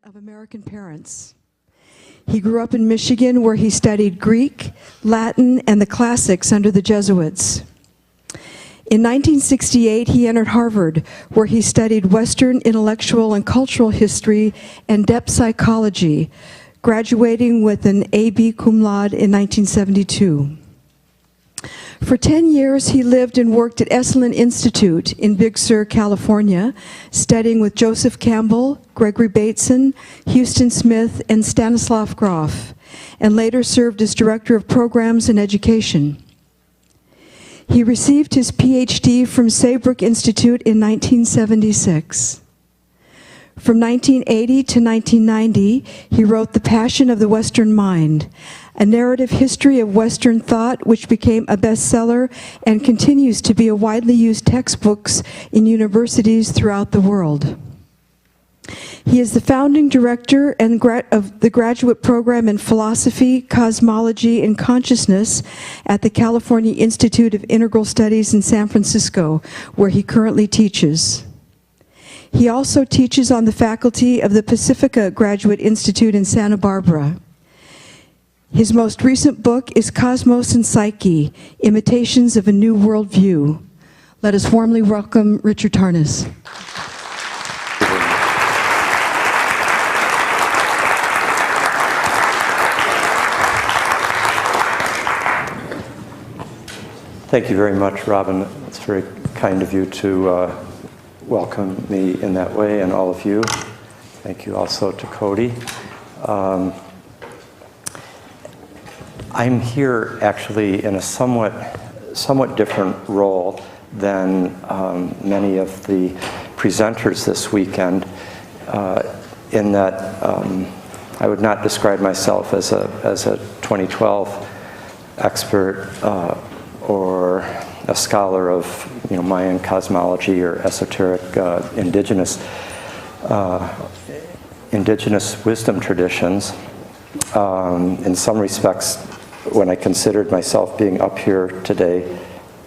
Of American parents. He grew up in Michigan, where he studied Greek, Latin, and the classics under the Jesuits. In 1968, he entered Harvard, where he studied Western intellectual and cultural history and depth psychology, graduating with an A.B. cum laude in 1972. For 10 years, he lived and worked at Esalen Institute in Big Sur, California, studying with Joseph Campbell, Gregory Bateson, Houston Smith, and Stanislav Grof, and later served as Director of Programs and Education. He received his Ph.D. from Saybrook Institute in 1976. From 1980 to 1990, he wrote The Passion of the Western Mind, a narrative history of Western thought which became a bestseller and continues to be a widely used textbook in universities throughout the world. He is the founding director of the graduate program in philosophy, cosmology, and consciousness at the California Institute of Integral Studies in San Francisco, where he currently teaches. He also teaches on the faculty of the Pacifica Graduate Institute in Santa Barbara. His most recent book is Cosmos and Psyche, Imitations of a New Worldview. Let us warmly welcome Richard Tarnas. Thank you very much, Robin. It's very kind of you to welcome me in that way, and all of you. Thank you also to Cody. I'm here actually in a somewhat different role than many of the presenters this weekend, in that I would not describe myself as a 2012 expert or a scholar of Mayan cosmology or esoteric indigenous wisdom traditions. In some respects, when I considered myself being up here today,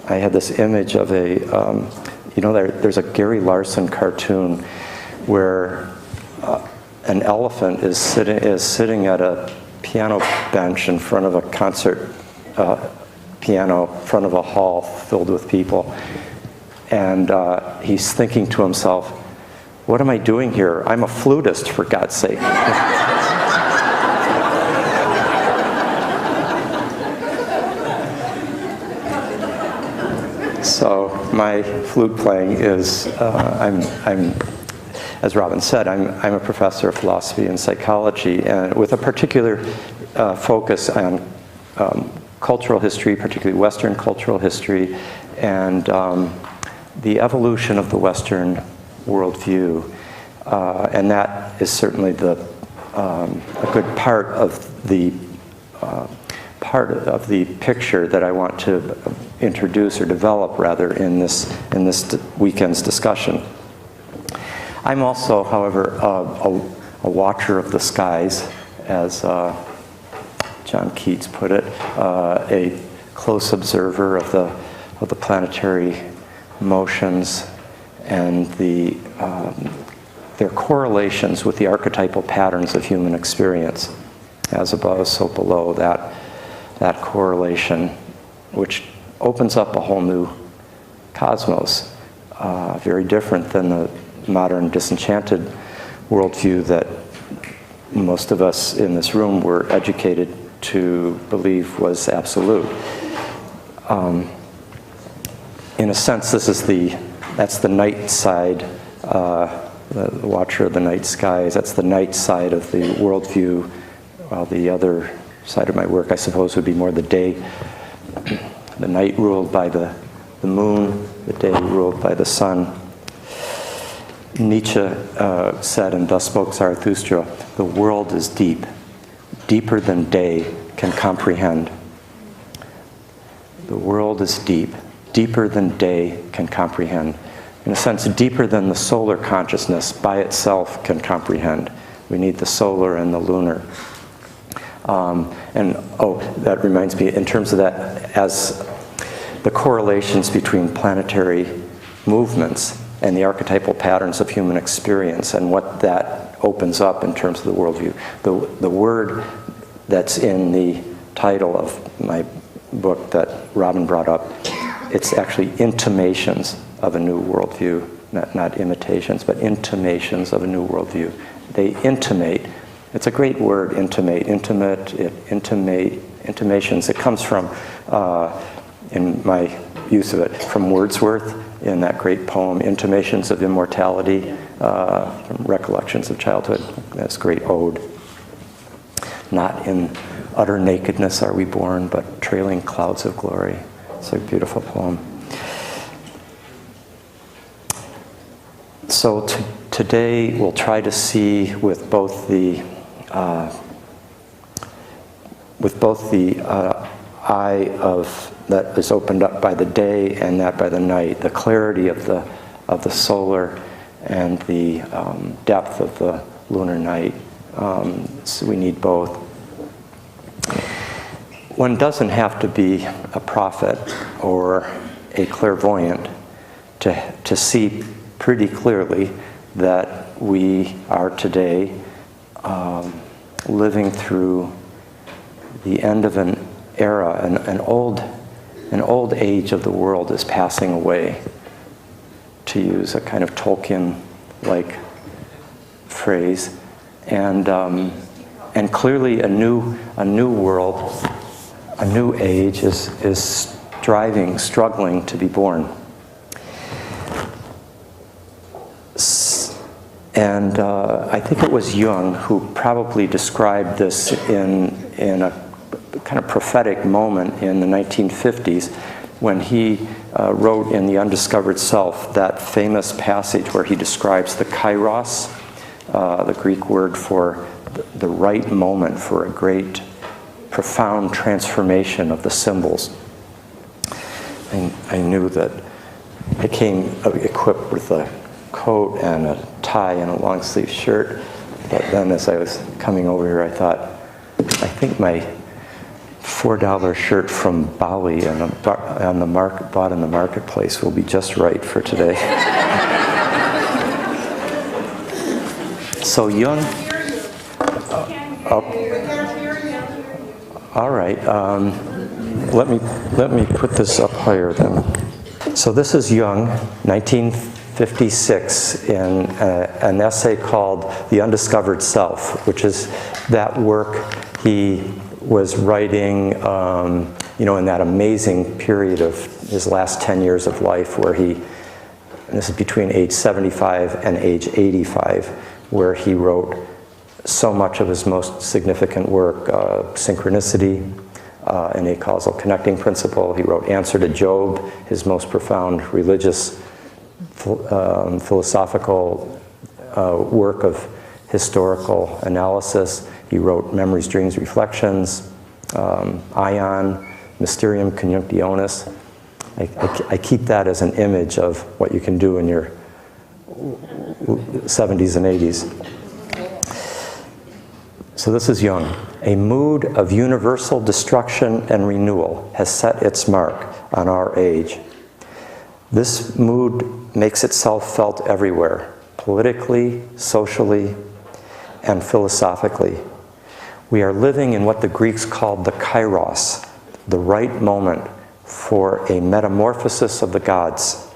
I had this image of there's a Gary Larson cartoon where an elephant is sitting at a piano bench in front of a concert piano, in front of a hall filled with people, and he's thinking to himself, "What am I doing here? I'm a flutist, for God's sake." So my flute playing is, as Robin said, I'm a professor of philosophy and psychology, and with a particular focus on cultural history, particularly Western cultural history, and the evolution of the Western worldview. And that is certainly a good part of the picture that I want to introduce or develop, rather, in this weekend's discussion. I'm also, however, a watcher of the skies, as John Keats put it, a close observer of the planetary motions and their correlations with the archetypal patterns of human experience. As above, so below, that correlation, which opens up a whole new cosmos, very different than the modern disenchanted worldview that most of us in this room were educated to believe was absolute. In a sense, that's the night side, the watcher of the night skies. That's the night side of the worldview, while the other side of my work, I suppose, would be more the day. The night ruled by the moon, the day ruled by the sun. Nietzsche said, and thus spoke Zarathustra, "The world is deep, deeper than day can comprehend." The world is deep, deeper than day can comprehend. In a sense, deeper than the solar consciousness by itself can comprehend. We need the solar and the lunar. That reminds me, in terms of that, as the correlations between planetary movements and the archetypal patterns of human experience, and what that opens up in terms of the worldview. The word that's in the title of my book that Robin brought up, it's actually intimations of a new worldview, not imitations, but intimations of a new worldview. They intimate. It's a great word, intimate, intimations. It comes from, in my use of it, from Wordsworth in that great poem, Intimations of Immortality, from Recollections of Childhood. That's a great ode. Not in utter nakedness are we born, but trailing clouds of glory. It's a beautiful poem. So today we'll try to see with both the eye of that is opened up by the day and that by the night, the clarity of the solar and the depth of the lunar night. So we need both. One doesn't have to be a prophet or a clairvoyant to see pretty clearly that we are today living through the end of an era, an old age of the world is passing away, to use a kind of Tolkien-like phrase, and clearly a new world, a new age is struggling to be born. And I think it was Jung who probably described this in a kind of prophetic moment in the 1950s when he wrote in The Undiscovered Self that famous passage where he describes the kairos, the Greek word for the right moment for a great, profound transformation of the symbols. I knew that I came equipped with a coat and a tie and a long sleeve shirt, but then as I was coming over here I thought, I think my $4 shirt from Bali bought in the marketplace will be just right for today. So Jung, all right, let me put this up higher then. So this is Jung, 1956, in an essay called The Undiscovered Self, which is that work he was writing, in that amazing period of his last 10 years of life where and this is between age 75 and age 85, where he wrote so much of his most significant work, Synchronicity, an acausal connecting principle. He wrote Answer to Job, his most profound religious, philosophical work of historical analysis. He wrote Memories, Dreams, Reflections, Ion, Mysterium Conjunctionis. I keep that as an image of what you can do in your 70s and 80s. So this is Jung. A mood of universal destruction and renewal has set its mark on our age. This mood makes itself felt everywhere, politically, socially, and philosophically. We are living in what the Greeks called the kairos, the right moment for a metamorphosis of the gods,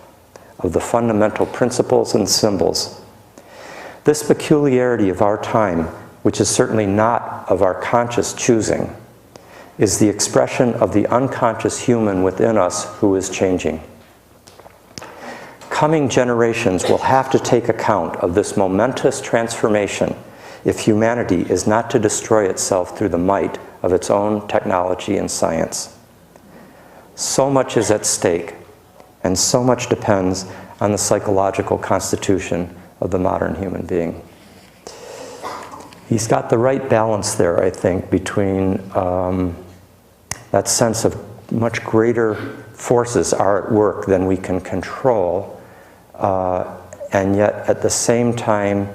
of the fundamental principles and symbols. This peculiarity of our time, which is certainly not of our conscious choosing, is the expression of the unconscious human within us who is changing. Coming generations will have to take account of this momentous transformation if humanity is not to destroy itself through the might of its own technology and science. So much is at stake, and so much depends on the psychological constitution of the modern human being. He's got the right balance there, I think, between that sense of much greater forces are at work than we can control, and yet at the same time,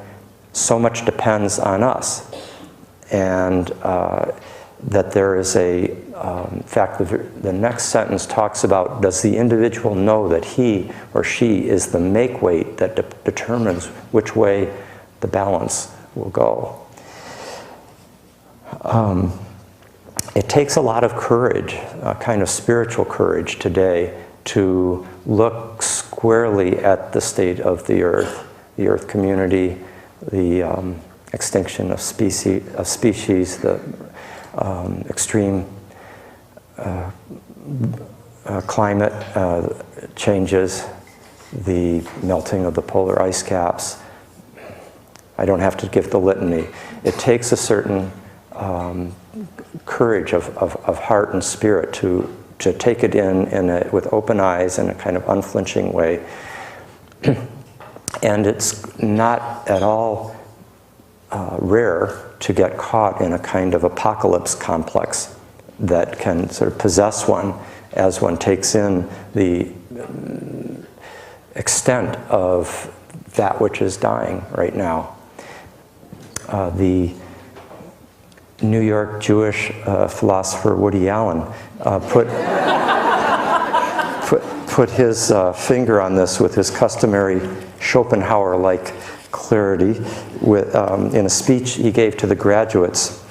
so much depends on us. And that there is in fact, the next sentence talks about, does the individual know that he or she is the make weight that determines which way the balance will go. It takes a lot of courage, a kind of spiritual courage today, to look squarely at the state of the Earth community, the extinction of species, the extreme climate changes, the melting of the polar ice caps. I don't have to give the litany. It takes a certain courage of heart and spirit to take it in with open eyes in a kind of unflinching way. And it's not at all rare to get caught in a kind of apocalypse complex that can sort of possess one as one takes in the extent of that which is dying right now. The New York Jewish philosopher Woody Allen put his finger on this with his customary Schopenhauer-like clarity in a speech he gave to the graduates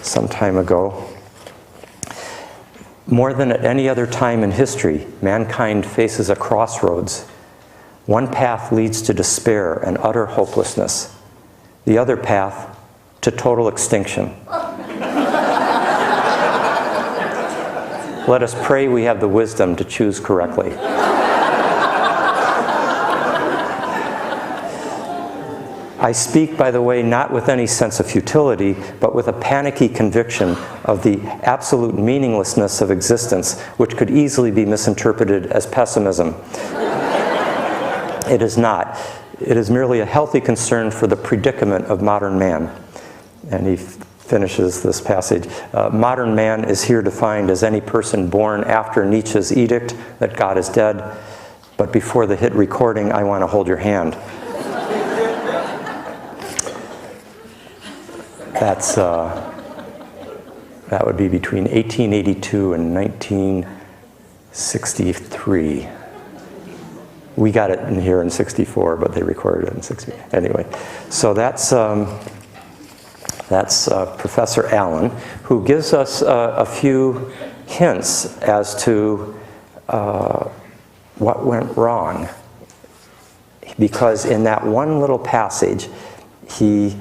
some time ago. More than at any other time in history, mankind faces a crossroads. One path leads to despair and utter hopelessness. The other path to total extinction. Let us pray we have the wisdom to choose correctly. I speak, by the way, not with any sense of futility, but with a panicky conviction of the absolute meaninglessness of existence, which could easily be misinterpreted as pessimism. It is not. It is merely a healthy concern for the predicament of modern man. And he finishes this passage. Modern man is here defined as any person born after Nietzsche's edict that God is dead. But before the hit recording, I want to hold your hand. That would be between 1882 and 1963. We got it in here in 64, but they recorded it in 60. Anyway, so that's Professor Allen, who gives us a few hints as to what went wrong. Because in that one little passage, he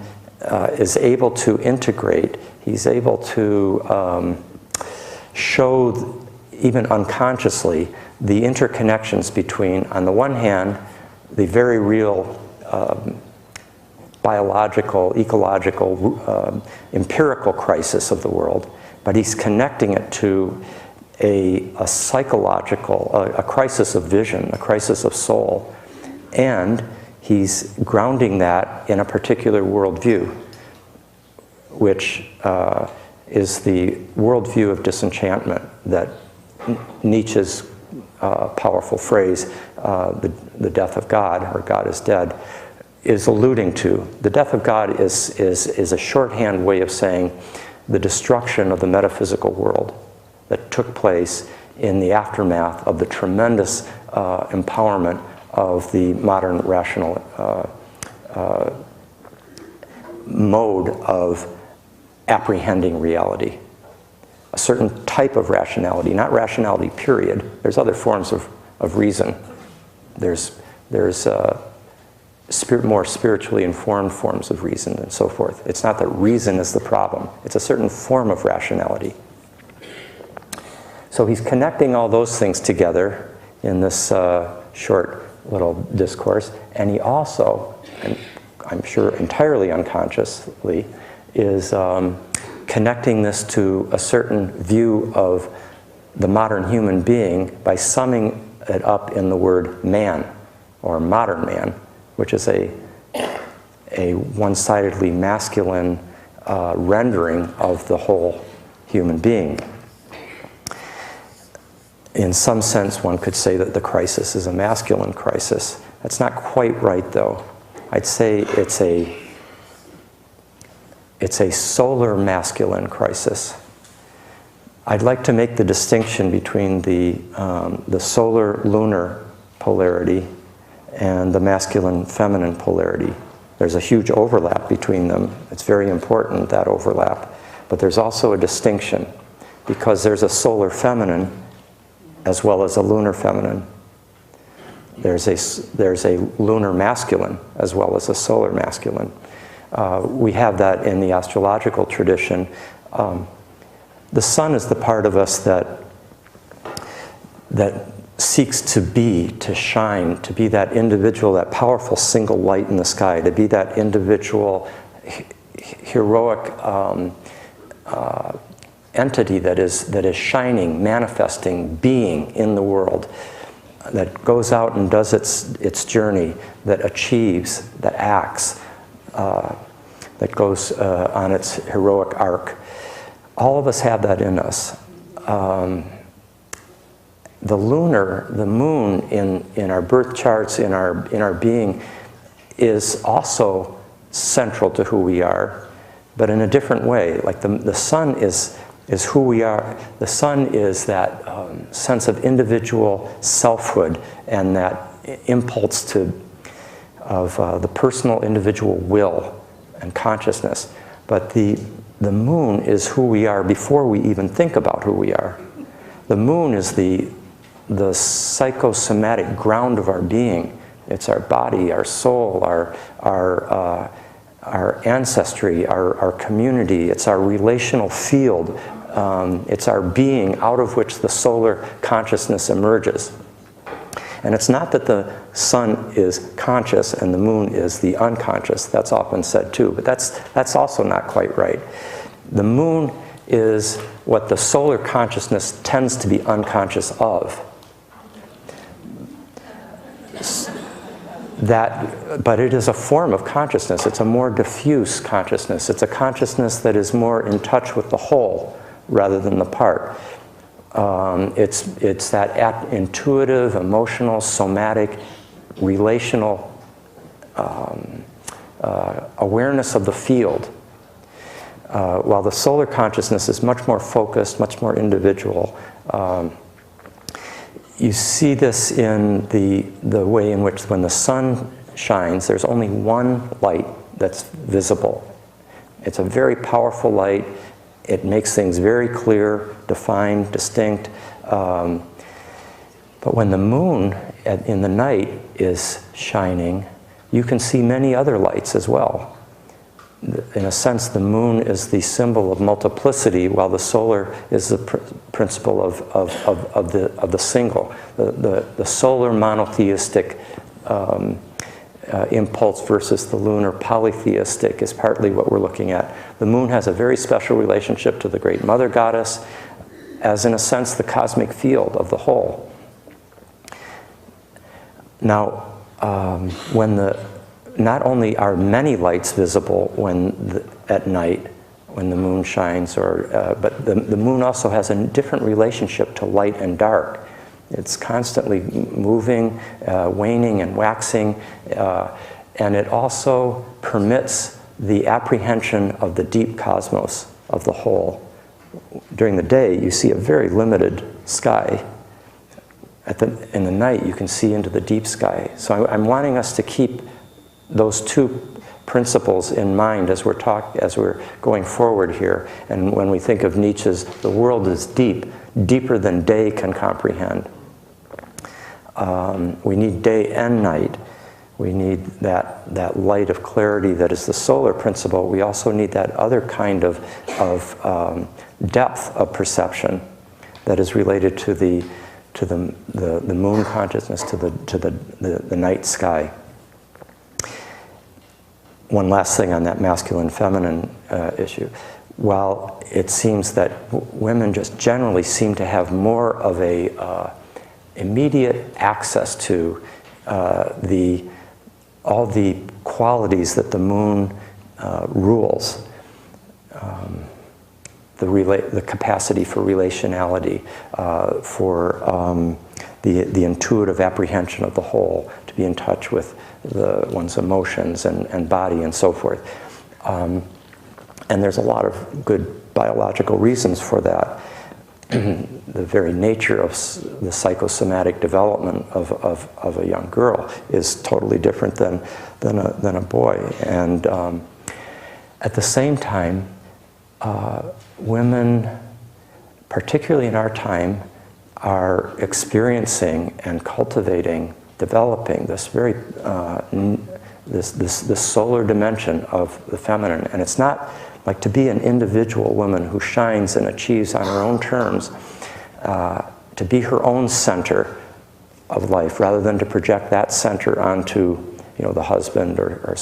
is able to integrate, he's able to show, even unconsciously, the interconnections between, on the one hand, the very real biological, ecological, empirical crisis of the world, but he's connecting it to a psychological, a crisis of vision, a crisis of soul, and he's grounding that in a particular worldview, which is the worldview of disenchantment that Nietzsche's powerful phrase, the death of God, or God is dead, is alluding to. The death of God is a shorthand way of saying the destruction of the metaphysical world that took place in the aftermath of the tremendous empowerment of the modern rational mode of apprehending reality. A certain type of rationality, not rationality period. There's other forms of reason. There's more spiritually informed forms of reason and so forth. It's not that reason is the problem. It's a certain form of rationality. So he's connecting all those things together in this short little discourse. And he also, and I'm sure entirely unconsciously, is connecting this to a certain view of the modern human being by summing it up in the word man, or modern man, which is a one-sidedly masculine rendering of the whole human being. In some sense, one could say that the crisis is a masculine crisis. That's not quite right, though. I'd say it's a solar masculine crisis. I'd like to make the distinction between the solar-lunar polarity and the masculine-feminine polarity. There's a huge overlap between them. It's very important, that overlap. But there's also a distinction, because there's a solar feminine as well as a lunar feminine. There's a lunar masculine as well as a solar masculine. We have that in the astrological tradition. The sun is the part of us that seeks to be, to shine, to be that individual, that powerful single light in the sky, to be that individual heroic entity that is shining, manifesting, being in the world, that goes out and does its journey, that achieves, that acts, that goes on its heroic arc. All of us have that in us. The moon in our birth charts, in our being, is also central to who we are, but in a different way. Like the sun is who we are. The sun is that sense of individual selfhood and that impulse of the personal individual will and consciousness. But the moon is who we are before we even think about who we are. The moon is the psychosomatic ground of our being. It's our body, our soul, our ancestry, our community. It's our relational field. It's our being out of which the solar consciousness emerges. And it's not that the sun is conscious and the moon is the unconscious. That's often said too, but that's also not quite right. The moon is what the solar consciousness tends to be unconscious of. But it is a form of consciousness. It's a more diffuse consciousness. It's a consciousness that is more in touch with the whole rather than the part. It's that intuitive, emotional, somatic, relational awareness of the field. While the solar consciousness is much more focused, much more individual. You see this in the way in which when the sun shines, there's only one light that's visible. It's a very powerful light. It makes things very clear, defined, distinct. But when the moon in the night is shining, you can see many other lights as well. In a sense, the moon is the symbol of multiplicity, while the solar is the principle of the single. The solar monotheistic impulse versus the lunar polytheistic is partly what we're looking at. The moon has a very special relationship to the great mother goddess, as in a sense the cosmic field of the whole. Now, not only are many lights visible at night when the moon shines, but the moon also has a different relationship to light and dark. It's constantly moving, waning and waxing, and it also permits the apprehension of the deep cosmos of the whole. During the day, you see a very limited sky. In the night, you can see into the deep sky. So I'm wanting us to keep those two principles in mind as we're going forward here. And when we think of Nietzsche's, the world is deep, deeper than day can comprehend. We need day and night. We need that light of clarity that is the solar principle. We also need that other kind of depth of perception that is related to the moon consciousness, to the night sky. One last thing on that masculine-feminine issue. While it seems that women just generally seem to have more of a immediate access to all the qualities that the moon rules, the capacity for relationality, for the intuitive apprehension of the whole, to be in touch with one's emotions and body and so forth. And there's a lot of good biological reasons for that. the very nature of the psychosomatic development of a young girl is totally different than a boy. And at the same time, women, particularly in our time, are experiencing and cultivating, developing this very this solar dimension of the feminine. And it's not like to be an individual woman who shines and achieves on her own terms, to be her own center of life, rather than to project that center onto, the husband or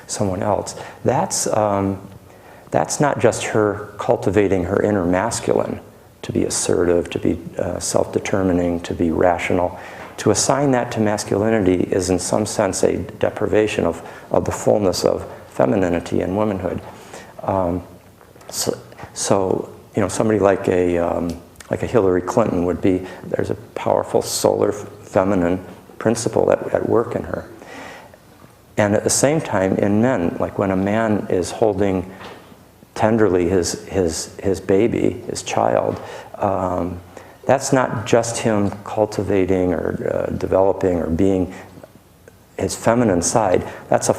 someone else. That's not just her cultivating her inner masculine, to be assertive, to be self-determining, to be rational. To assign that to masculinity is in some sense a deprivation of the fullness of femininity and womanhood. So somebody like a Hillary Clinton would be, there's a powerful solar feminine principle at work in her. And at the same time, in men, like when a man is holding tenderly his baby, his child, that's not just him cultivating or developing or being his feminine side. That's a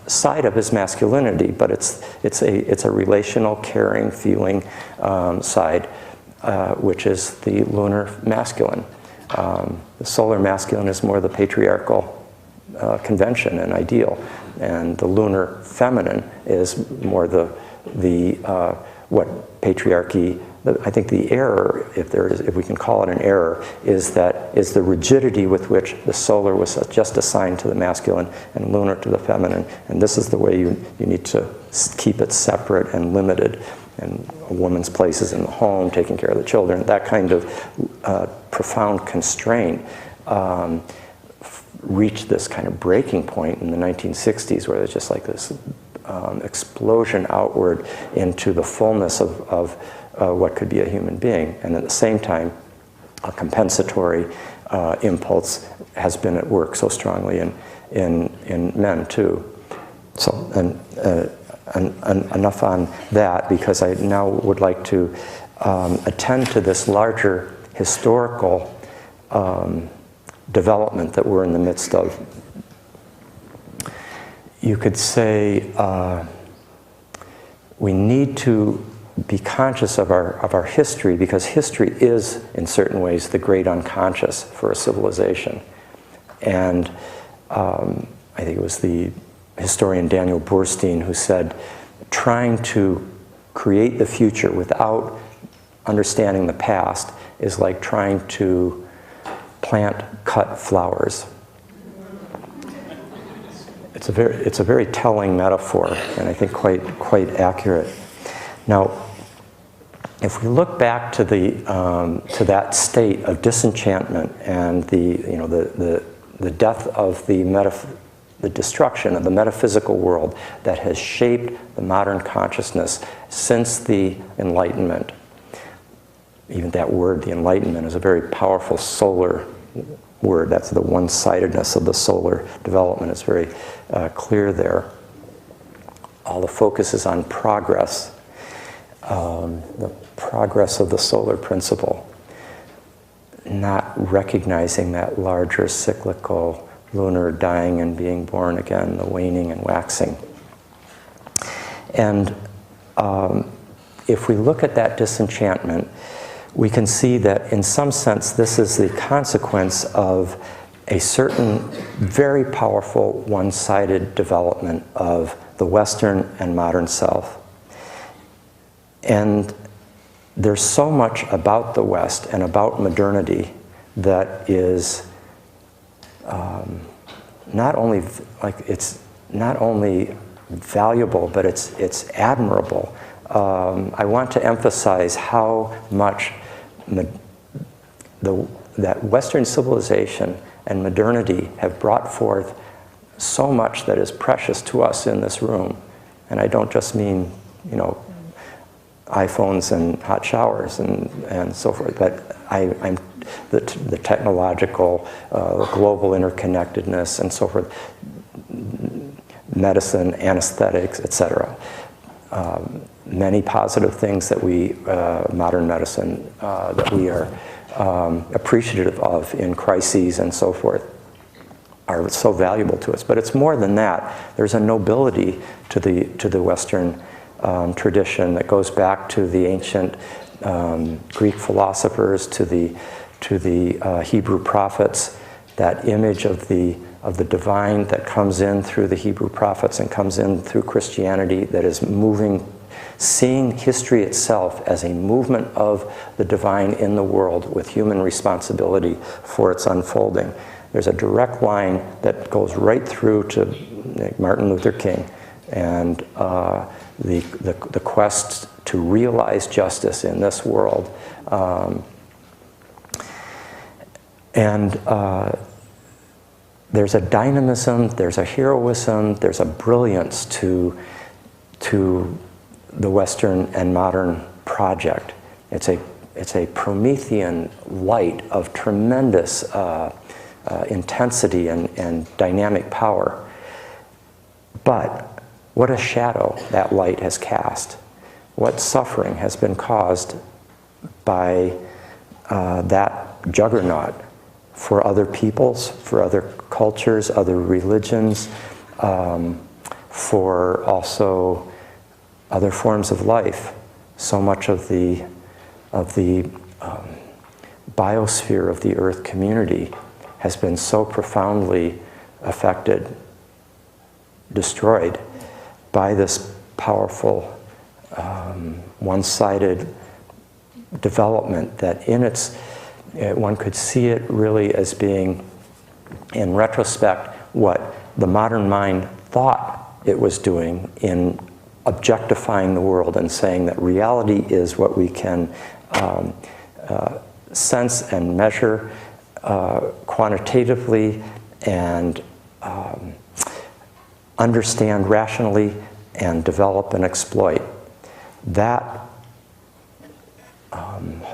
side of his masculinity, but it's a relational, caring, feeling side, which is the lunar masculine. The solar masculine is more the patriarchal convention and ideal, and the lunar feminine is more the what patriarchy. I think the error, if we can call it an error, is the rigidity with which the solar was just assigned to the masculine and lunar to the feminine. And this is the way you need to keep it separate and limited. And a woman's place is in the home, taking care of the children. That kind of profound constraint reached this kind of breaking point in the 1960s, where there's just like this explosion outward into the fullness of what could be a human being. And at the same time, a compensatory impulse has been at work so strongly in men too. So, and enough on that, because I now would like to attend to this larger historical development that we're in the midst of. You could say we need to be conscious of our history, because history is, in certain ways, the great unconscious for a civilization. And I think it was the historian Daniel Burstein who said, trying to create the future without understanding the past is like trying to plant cut flowers. It's a very telling metaphor, and I think quite accurate. Now, if we look back to to that state of disenchantment and the death of the destruction of the metaphysical world that has shaped the modern consciousness since the Enlightenment. Even that word, the Enlightenment, is a very powerful solar word. That's the one-sidedness of the solar development. It's very clear there. All the focus is on progress, the progress of the solar principle, not recognizing that larger cyclical lunar dying and being born again, the waning and waxing. And if we look at that disenchantment, we can see that in some sense this is the consequence of a certain very powerful one-sided development of the Western and modern self. And there's so much about the West and about modernity that is not only valuable, but it's admirable. I want to emphasize how much that Western civilization and modernity have brought forth so much that is precious to us in this room. And I don't just mean, iPhones and hot showers and so forth, but I'm the technological, global interconnectedness and so forth, medicine, anesthetics, etc. many positive things that we, modern medicine, that we are appreciative of in crises and so forth, are so valuable to us. But it's more than that. There's a nobility to the Western tradition that goes back to the ancient Greek philosophers, to the Hebrew prophets. That image of the divine that comes in through the Hebrew prophets and comes in through Christianity, that is moving, seeing history itself as a movement of the divine in the world with human responsibility for its unfolding. There's a direct line that goes right through to Martin Luther King and the quest to realize justice in this world. There's a dynamism, there's a heroism, there's a brilliance to the Western and modern project. It's a Promethean light of tremendous intensity and dynamic power. But what a shadow that light has cast. What suffering has been caused by that juggernaut for other peoples, for other cultures, other religions, for also other forms of life. So much of the biosphere of the Earth community has been so profoundly affected, destroyed by this powerful, one-sided development that in its, one could see it really as being, in retrospect, what the modern mind thought it was doing in objectifying the world and saying that reality is what we can sense and measure quantitatively and understand rationally and develop and exploit. That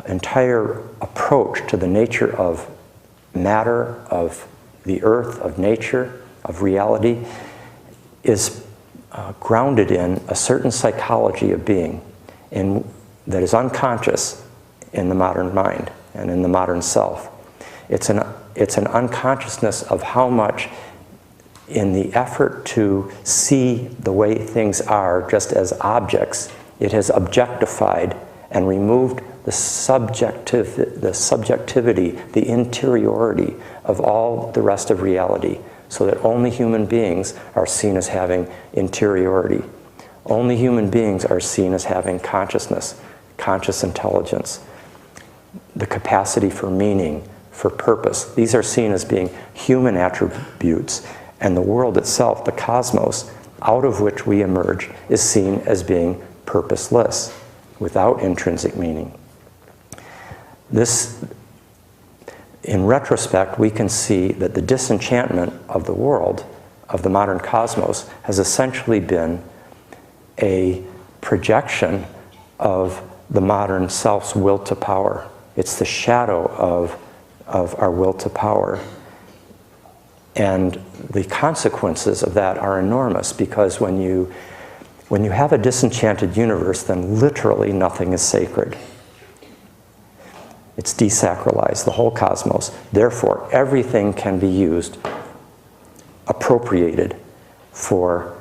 entire approach to the nature of matter, of the earth, of nature, of reality, is grounded in a certain psychology of being that is unconscious in the modern mind and in the modern self. It's an unconsciousness of how much, in the effort to see the way things are just as objects, it has objectified and removed the subjectivity, the interiority of all the rest of reality, so that only human beings are seen as having interiority. Only human beings are seen as having consciousness, conscious intelligence, the capacity for meaning, for purpose. These are seen as being human attributes, and the world itself, the cosmos, out of which we emerge, is seen as being purposeless, without intrinsic meaning. This, in retrospect, we can see that the disenchantment of the world, of the modern cosmos, has essentially been a projection of the modern self's will to power. It's the shadow of our will to power. And the consequences of that are enormous, because when you have a disenchanted universe, then literally nothing is sacred. It's desacralized, the whole cosmos. Therefore, everything can be used, appropriated for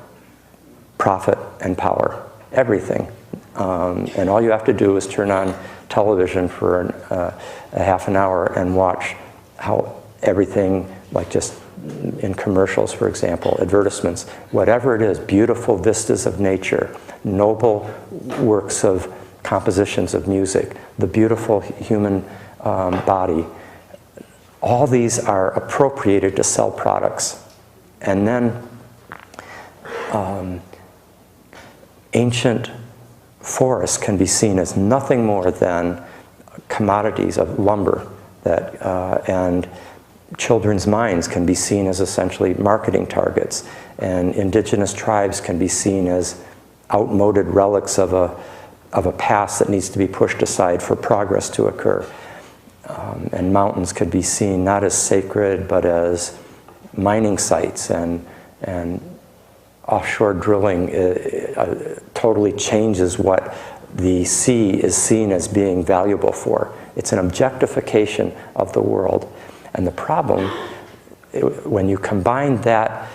profit and power. Everything. And all you have to do is turn on television for a half an hour and watch how everything, like just in commercials, for example, advertisements, whatever it is, beautiful vistas of nature, noble works of compositions of music, the beautiful human body, all these are appropriated to sell products. And then ancient forests can be seen as nothing more than commodities of lumber that, and children's minds can be seen as essentially marketing targets, and indigenous tribes can be seen as outmoded relics of a past that needs to be pushed aside for progress to occur. And mountains could be seen not as sacred, but as mining sites and offshore drilling totally changes what the sea is seen as being valuable for. It's an objectification of the world. And the problem, when you combine that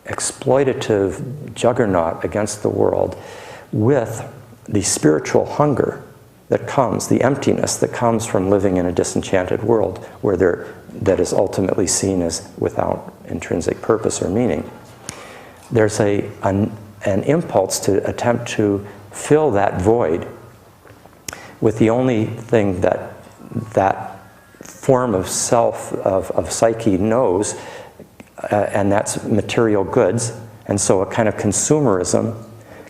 exploitative juggernaut against the world with the spiritual hunger that comes, the emptiness that comes from living in a disenchanted world where that is ultimately seen as without intrinsic purpose or meaning, there's an impulse to attempt to fill that void with the only thing that that form of self, of psyche knows, and that's material goods. And so a kind of consumerism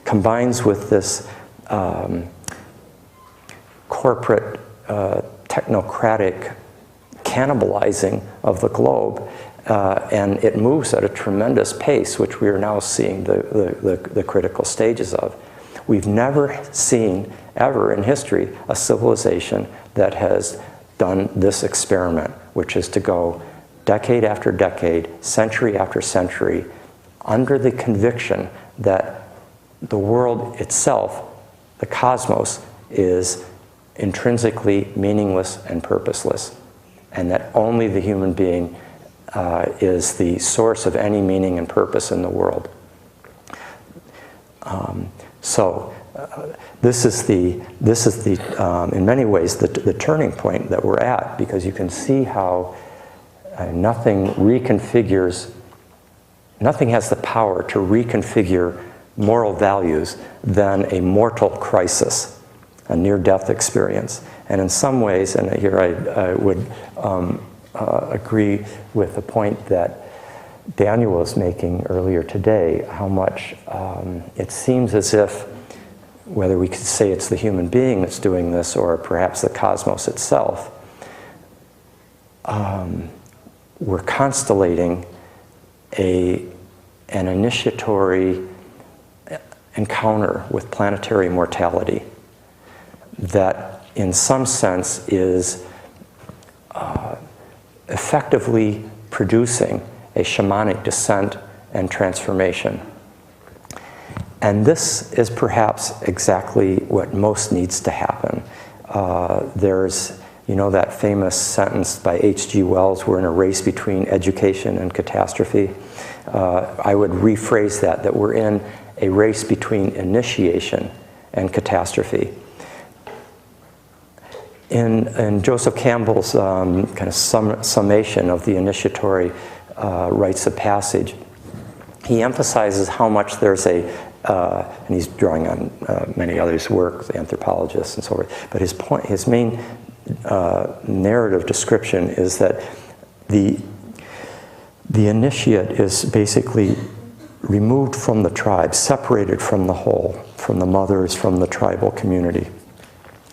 combines with this corporate, technocratic cannibalizing of the globe, and it moves at a tremendous pace, which we are now seeing the critical stages of. We've never seen, ever in history, a civilization that has done this experiment, which is to go decade after decade, century after century, under the conviction that the world itself, the cosmos, is intrinsically meaningless and purposeless, and that only the human being is the source of any meaning and purpose in the world. This is the in many ways the turning point that we're at, because you can see how nothing reconfigures, nothing has the power to reconfigure moral values than a mortal crisis, a near-death experience. And in some ways, and here I would agree with the point that Daniel was making earlier today, how much it seems as if, whether we could say it's the human being that's doing this or perhaps the cosmos itself, we're constellating an initiatory encounter with planetary mortality that in some sense is effectively producing a shamanic descent and transformation. And this is perhaps exactly what most needs to happen. There's, you know, that famous sentence by H.G. Wells, we're in a race between education and catastrophe. I would rephrase that we're in a race between initiation and catastrophe. In Joseph Campbell's kind of summation of the initiatory rites of passage, he emphasizes how much there's and he's drawing on many others' work, anthropologists and so forth, but his main narrative description is that the initiate is basically removed from the tribe, separated from the whole, from the mothers, from the tribal community,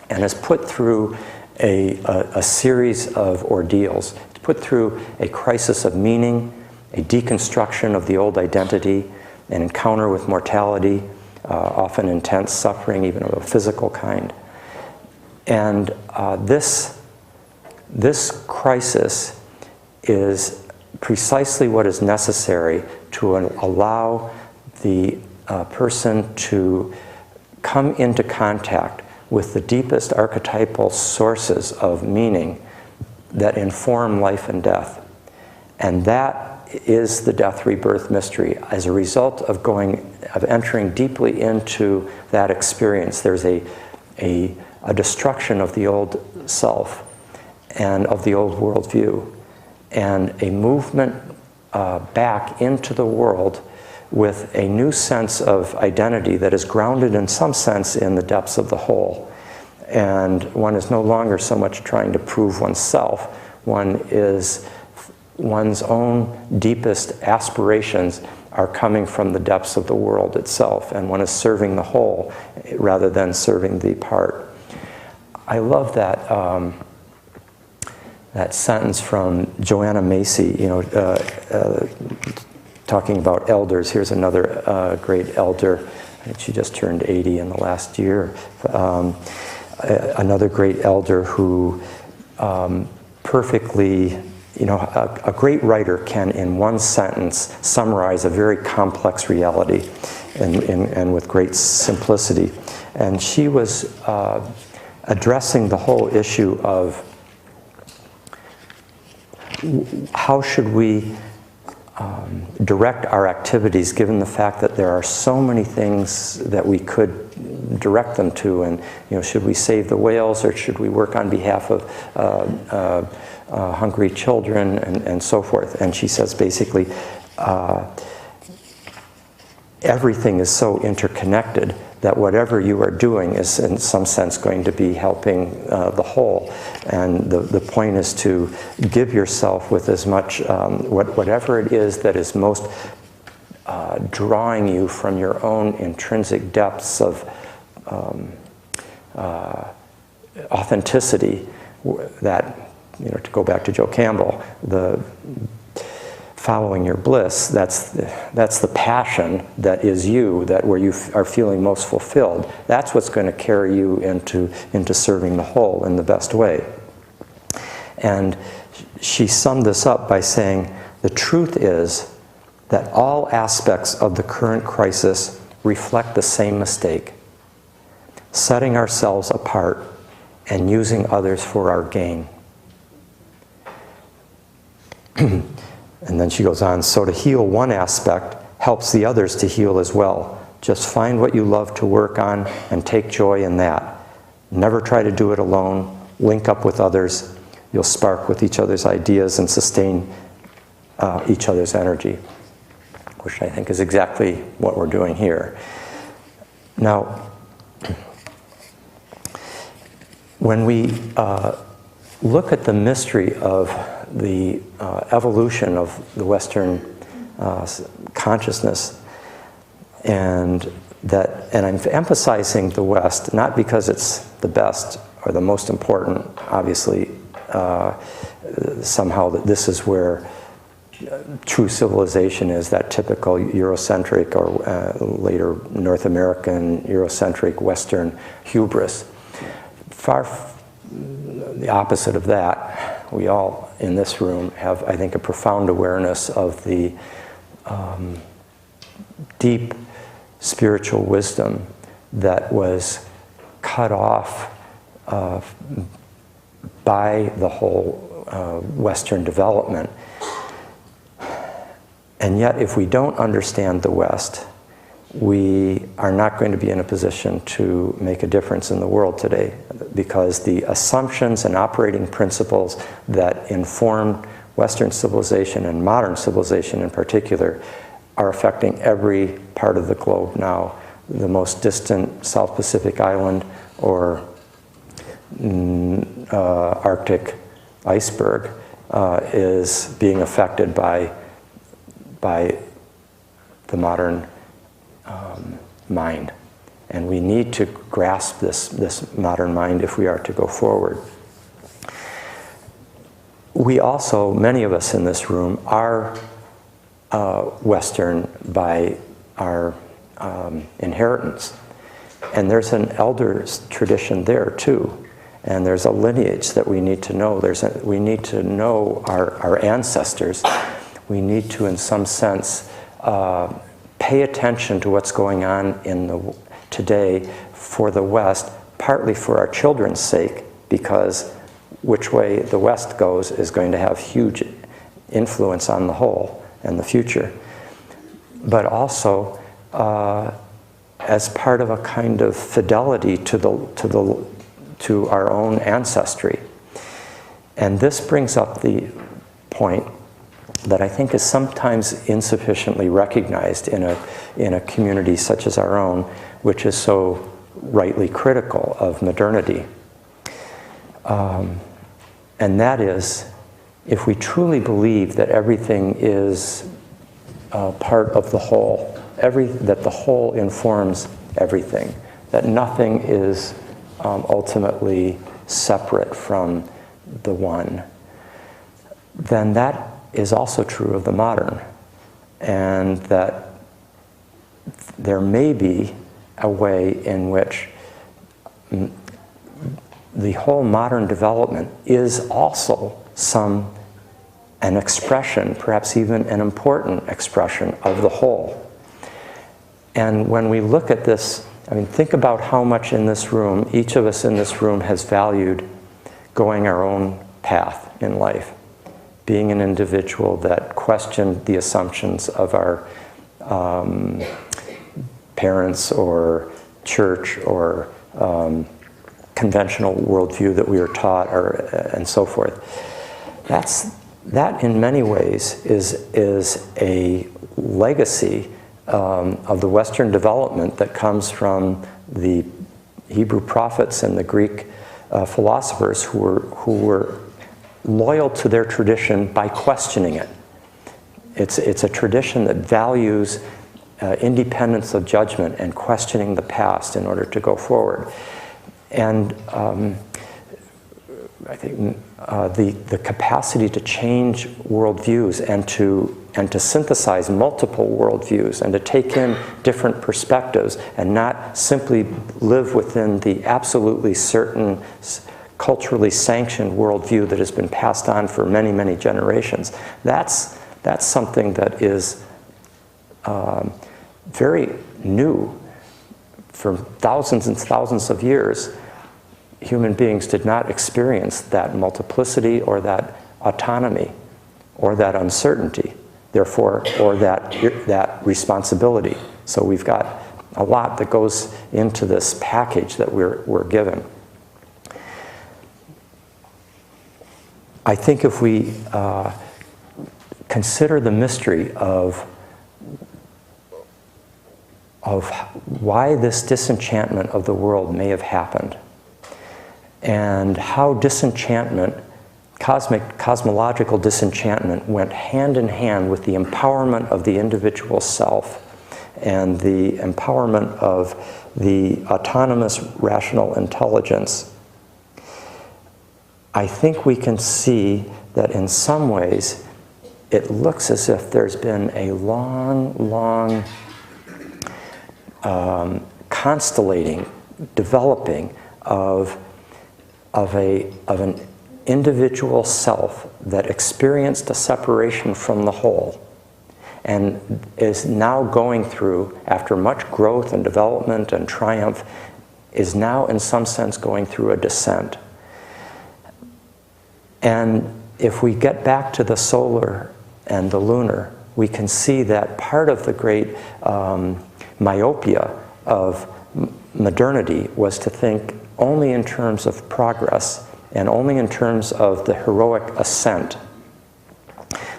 and is put through a series of ordeals. It's put through a crisis of meaning, a deconstruction of the old identity, an encounter with mortality, often intense suffering, even of a physical kind. And this crisis is precisely what is necessary to allow the person to come into contact with the deepest archetypal sources of meaning that inform life and death. And that is the death rebirth mystery. As a result of entering deeply into that experience, there's a destruction of the old self and of the old worldview, and a movement back into the world with a new sense of identity that is grounded in some sense in the depths of the whole. And one is no longer so much trying to prove oneself. One's own deepest aspirations are coming from the depths of the world itself, and one is serving the whole rather than serving the part. I love that that sentence from Joanna Macy, talking about elders. Here's another great elder. I think she just turned 80 in the last year. Another great elder who perfectly you know, a great writer can, in one sentence, summarize a very complex reality and with great simplicity. And she was addressing the whole issue of how should we direct our activities, given the fact that there are so many things that we could direct them to, and you know, should we save the whales, or should we work on behalf of hungry children, and so forth. And she says basically everything is so interconnected that whatever you are doing is in some sense going to be helping the whole. And the point is to give yourself with as much, whatever it is that is most drawing you from your own intrinsic depths of authenticity, that, you know, to go back to Joe Campbell, the following your bliss, that's the passion that is you, that where you are feeling most fulfilled. That's what's going to carry you into serving the whole in the best way. And she summed this up by saying, the truth is that all aspects of the current crisis reflect the same mistake: setting ourselves apart and using others for our gain. And then she goes on, so to heal one aspect helps the others to heal as well. Just find what you love to work on and take joy in that. Never try to do it alone. Link up with others. You'll spark with each other's ideas and sustain each other's energy, which I think is exactly what we're doing here. Now, when we look at the mystery of the evolution of the Western consciousness, and I'm emphasizing the West not because it's the best or the most important, obviously, somehow that this is where true civilization is, that typical Eurocentric or later North American Eurocentric Western hubris. Far the opposite of that. We all in this room have, I think, a profound awareness of the deep spiritual wisdom that was cut off by the whole Western development. And yet, if we don't understand the West, we are not going to be in a position to make a difference in the world today, because the assumptions and operating principles that inform Western civilization and modern civilization in particular are affecting every part of the globe now. The most distant South Pacific island or Arctic iceberg is being affected by the modern mind. And we need to grasp this modern mind if we are to go forward. We also, many of us in this room, are Western by our inheritance. And there's an elders tradition there too. And there's a lineage that we need to know. We need to know our ancestors. We need to, in some sense, pay attention to what's going on today for the West, partly for our children's sake, because which way the West goes is going to have huge influence on the whole and the future. But also as part of a kind of fidelity to our own ancestry. And this brings up the point that I think is sometimes insufficiently recognized in a community such as our own, which is so rightly critical of modernity. And that is, if we truly believe that everything is part of the whole, that the whole informs everything, that nothing is ultimately separate from the one, then that is also true of the modern, and that there may be a way in which the whole modern development is also some an expression, perhaps even an important expression of the whole. And when we look at this, I mean, think about how much in this room, each of us in this room has valued going our own path in life, being an individual that questioned the assumptions of our parents or church or conventional worldview that we were taught, or and so forth. That in many ways is a legacy of the Western development that comes from the Hebrew prophets and the Greek philosophers who were loyal to their tradition by questioning it. It's a tradition that values independence of judgment and questioning the past in order to go forward. And I think the capacity to change worldviews and to synthesize multiple worldviews and to take in different perspectives and not simply live within the absolutely certain culturally sanctioned worldview that has been passed on for many, many generations. That's something that is very new. For thousands and thousands of years, human beings did not experience that multiplicity or that autonomy or that uncertainty, therefore, or that responsibility. So we've got a lot that goes into this package that we're given. I think if we consider the mystery of why this disenchantment of the world may have happened, and how disenchantment, cosmological disenchantment, went hand in hand with the empowerment of the individual self and the empowerment of the autonomous rational intelligence, I think we can see that in some ways it looks as if there's been a long constellating, developing of an individual self that experienced a separation from the whole and is now going through, after much growth and development and triumph, is now in some sense going through a descent. And if we get back to the solar and the lunar, we can see that part of the great myopia of modernity was to think only in terms of progress and only in terms of the heroic ascent.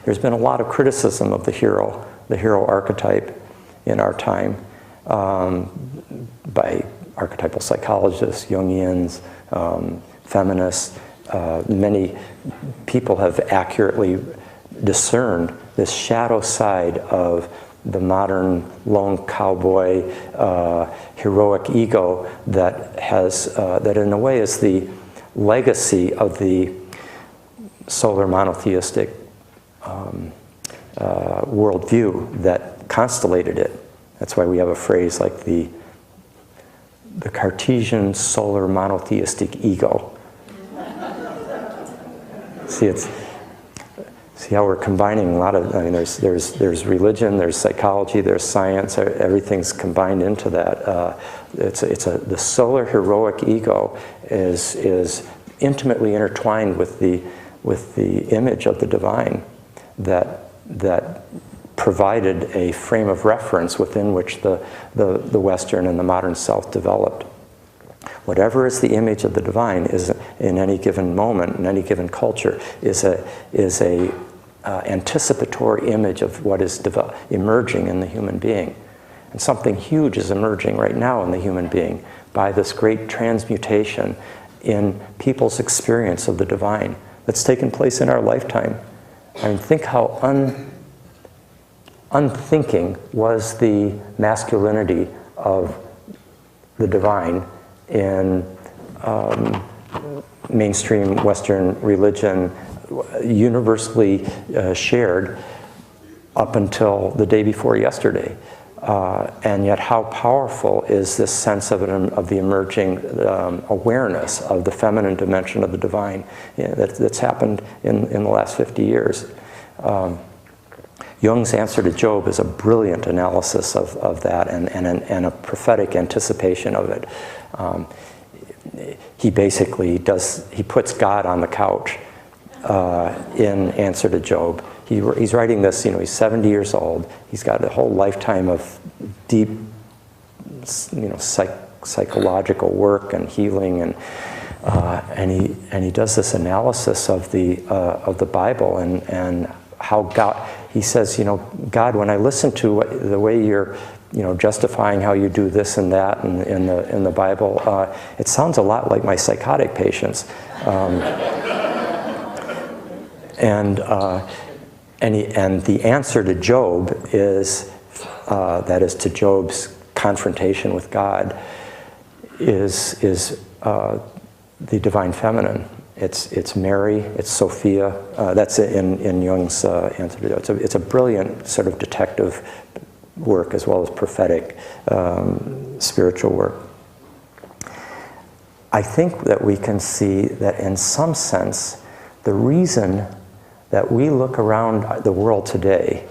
There's been a lot of criticism of the hero archetype in our time by archetypal psychologists, Jungians, feminists. Many people have accurately discerned this shadow side of the modern lone cowboy heroic ego that has that in a way is the legacy of the solar monotheistic worldview that constellated it. That's why we have a phrase like the Cartesian solar monotheistic ego. See how we're combining a lot of, I mean, there's religion, there's psychology, there's science, everything's combined into that. The solar heroic ego is intimately intertwined with the image of the divine that provided a frame of reference within which the Western and the modern self developed. Whatever is the image of the divine is, in any given moment, in any given culture, is a anticipatory image of what is emerging in the human being. And something huge is emerging right now in the human being by this great transmutation in people's experience of the divine that's taken place in our lifetime. I mean, think how unthinking was the masculinity of the divine in mainstream Western religion, universally shared up until the day before yesterday. And yet how powerful is this sense of the emerging awareness of the feminine dimension of the divine that's happened in the last 50 years. Jung's answer to Job is a brilliant analysis of that and a prophetic anticipation of it. He basically he puts God on the couch in answer to Job. He's writing this, he's 70 years old. He's got a whole lifetime of deep, psychological work and healing, and he does this analysis of the Bible and how God. He says, God, when I listen to the way you're, justifying how you do this and that in the Bible, it sounds a lot like my psychotic patients. And the answer to Job is, that is to Job's confrontation with God, is the divine feminine. It's Mary, it's Sophia. That's in Jung's answer to Job. It's a brilliant sort of detective work as well as prophetic spiritual work. I think that we can see that in some sense, the reason that we look around the world today,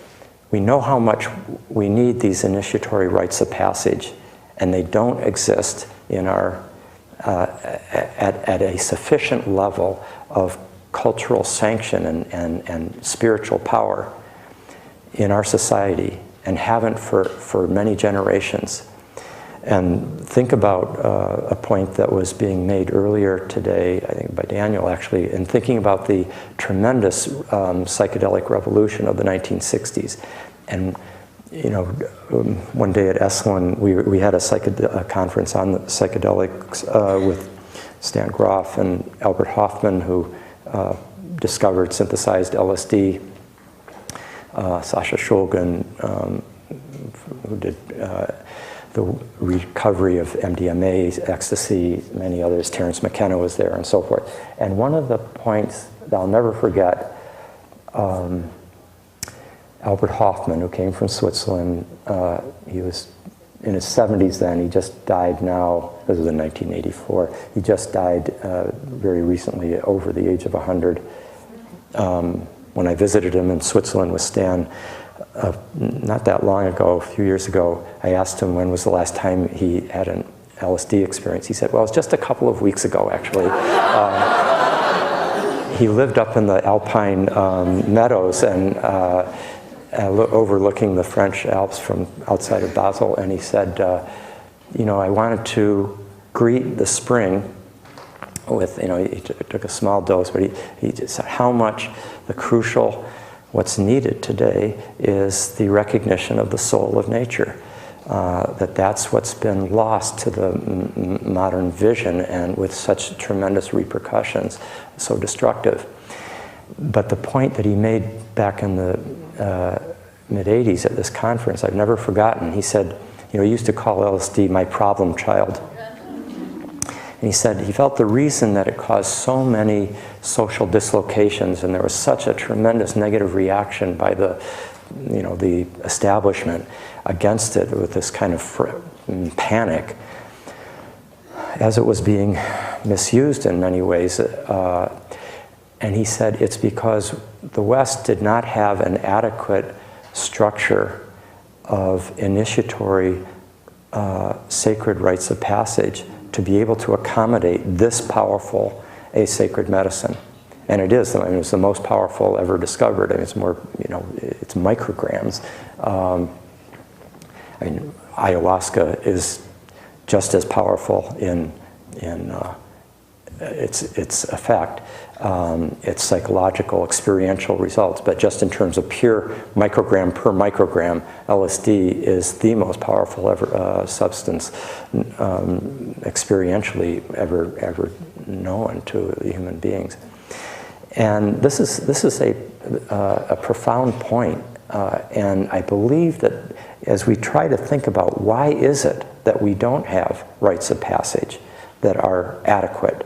we know how much we need these initiatory rites of passage, and they don't exist in our at a sufficient level of cultural sanction and spiritual power in our society, and haven't for many generations. And think about a point that was being made earlier today, I think by Daniel actually, in thinking about the tremendous psychedelic revolution of the 1960s. And one day at Esalen, we had a conference on the psychedelics with Stan Grof and Albert Hoffman, who discovered, synthesized LSD. Sasha Shulgin, who did the recovery of MDMA, ecstasy, many others. Terence McKenna was there, and so forth. And one of the points that I'll never forget, Albert Hoffman, who came from Switzerland, he was in his 70s then, he just died now, this was in 1984, he just died very recently, over the age of 100. When I visited him in Switzerland with Stan, not that long ago, a few years ago, I asked him when was the last time he had an LSD experience. He said, well, it was just a couple of weeks ago, actually. He lived up in the Alpine meadows and overlooking the French Alps from outside of Basel, and he said, I wanted to greet the spring with, he took a small dose, but he just said how much what's needed today is the recognition of the soul of nature. That's what's been lost to the modern vision, and with such tremendous repercussions, so destructive. But the point that he made back in the mid-'80s at this conference, I've never forgotten. He said, he used to call LSD my problem child. And he said he felt the reason that it caused so many social dislocations, and there was such a tremendous negative reaction by the establishment against it, with this kind of panic, as it was being misused in many ways. And he said it's because the West did not have an adequate structure of initiatory sacred rites of passage to be able to accommodate this powerful sacred medicine. And it is, it's the most powerful ever discovered. It's more, it's micrograms. Ayahuasca is just as powerful in its effect, its psychological, experiential results, but just in terms of pure microgram per microgram, LSD is the most powerful ever substance experientially ever known to human beings. And this is a profound point, and I believe that as we try to think about why is it that we don't have rites of passage that are adequate,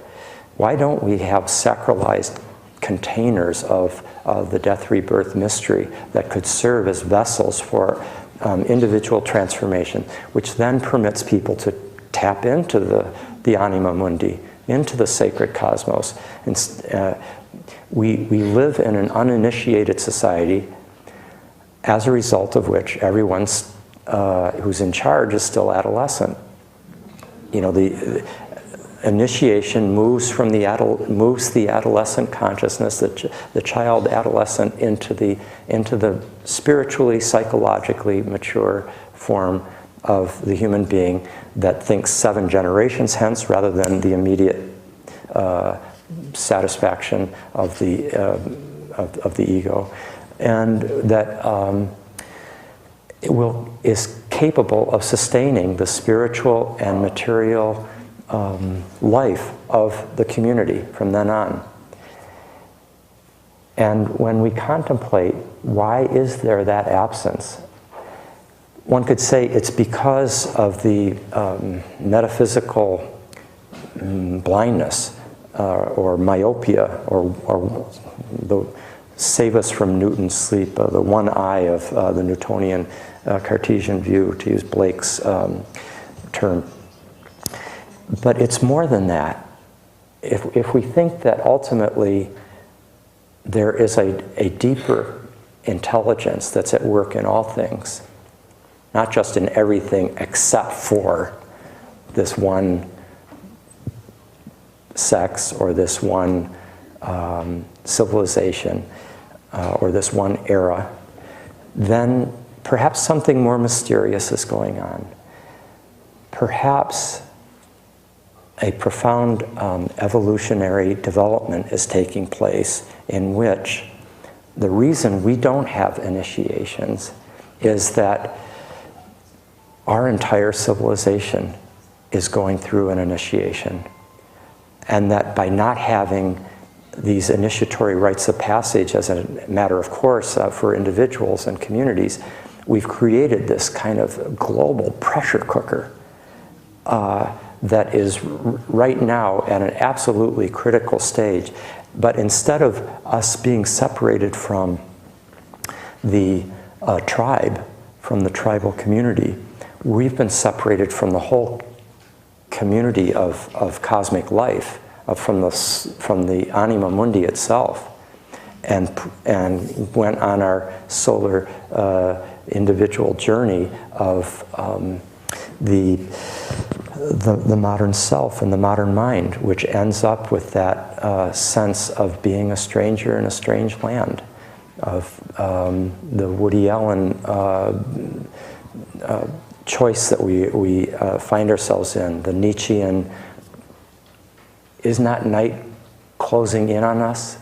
why don't we have sacralized containers of the death rebirth mystery that could serve as vessels for individual transformation, which then permits people to tap into the anima mundi, into the sacred cosmos, and we live in an uninitiated society, as a result of which everyone who's in charge is still adolescent. You know, the initiation moves the adolescent consciousness, the child adolescent, into the spiritually, psychologically mature form of the human being that thinks 7 generations hence rather than the immediate satisfaction of the ego, and that is capable of sustaining the spiritual and material life of the community from then on. And when we contemplate why is there that absence, one could say it's because of the metaphysical blindness or myopia, or the save us from Newton's sleep, the one eye of the Newtonian Cartesian view, to use Blake's term. But it's more than that. If we think that ultimately there is a deeper intelligence that's at work in all things, not just in everything except for this one sex or this one civilization or this one era, then perhaps something more mysterious is going on. Perhaps a profound evolutionary development is taking place in which the reason we don't have initiations is that our entire civilization is going through an initiation, and that by not having these initiatory rites of passage as a matter of course for individuals and communities, we've created this kind of global pressure cooker that is right now at an absolutely critical stage. But instead of us being separated from the tribe, from the tribal community, we've been separated from the whole community of cosmic life, from the anima mundi itself, and went on our solar individual journey of the modern self and the modern mind, which ends up with that sense of being a stranger in a strange land, of the Woody Allen choice that we find ourselves in, the Nietzschean, is not night closing in on us?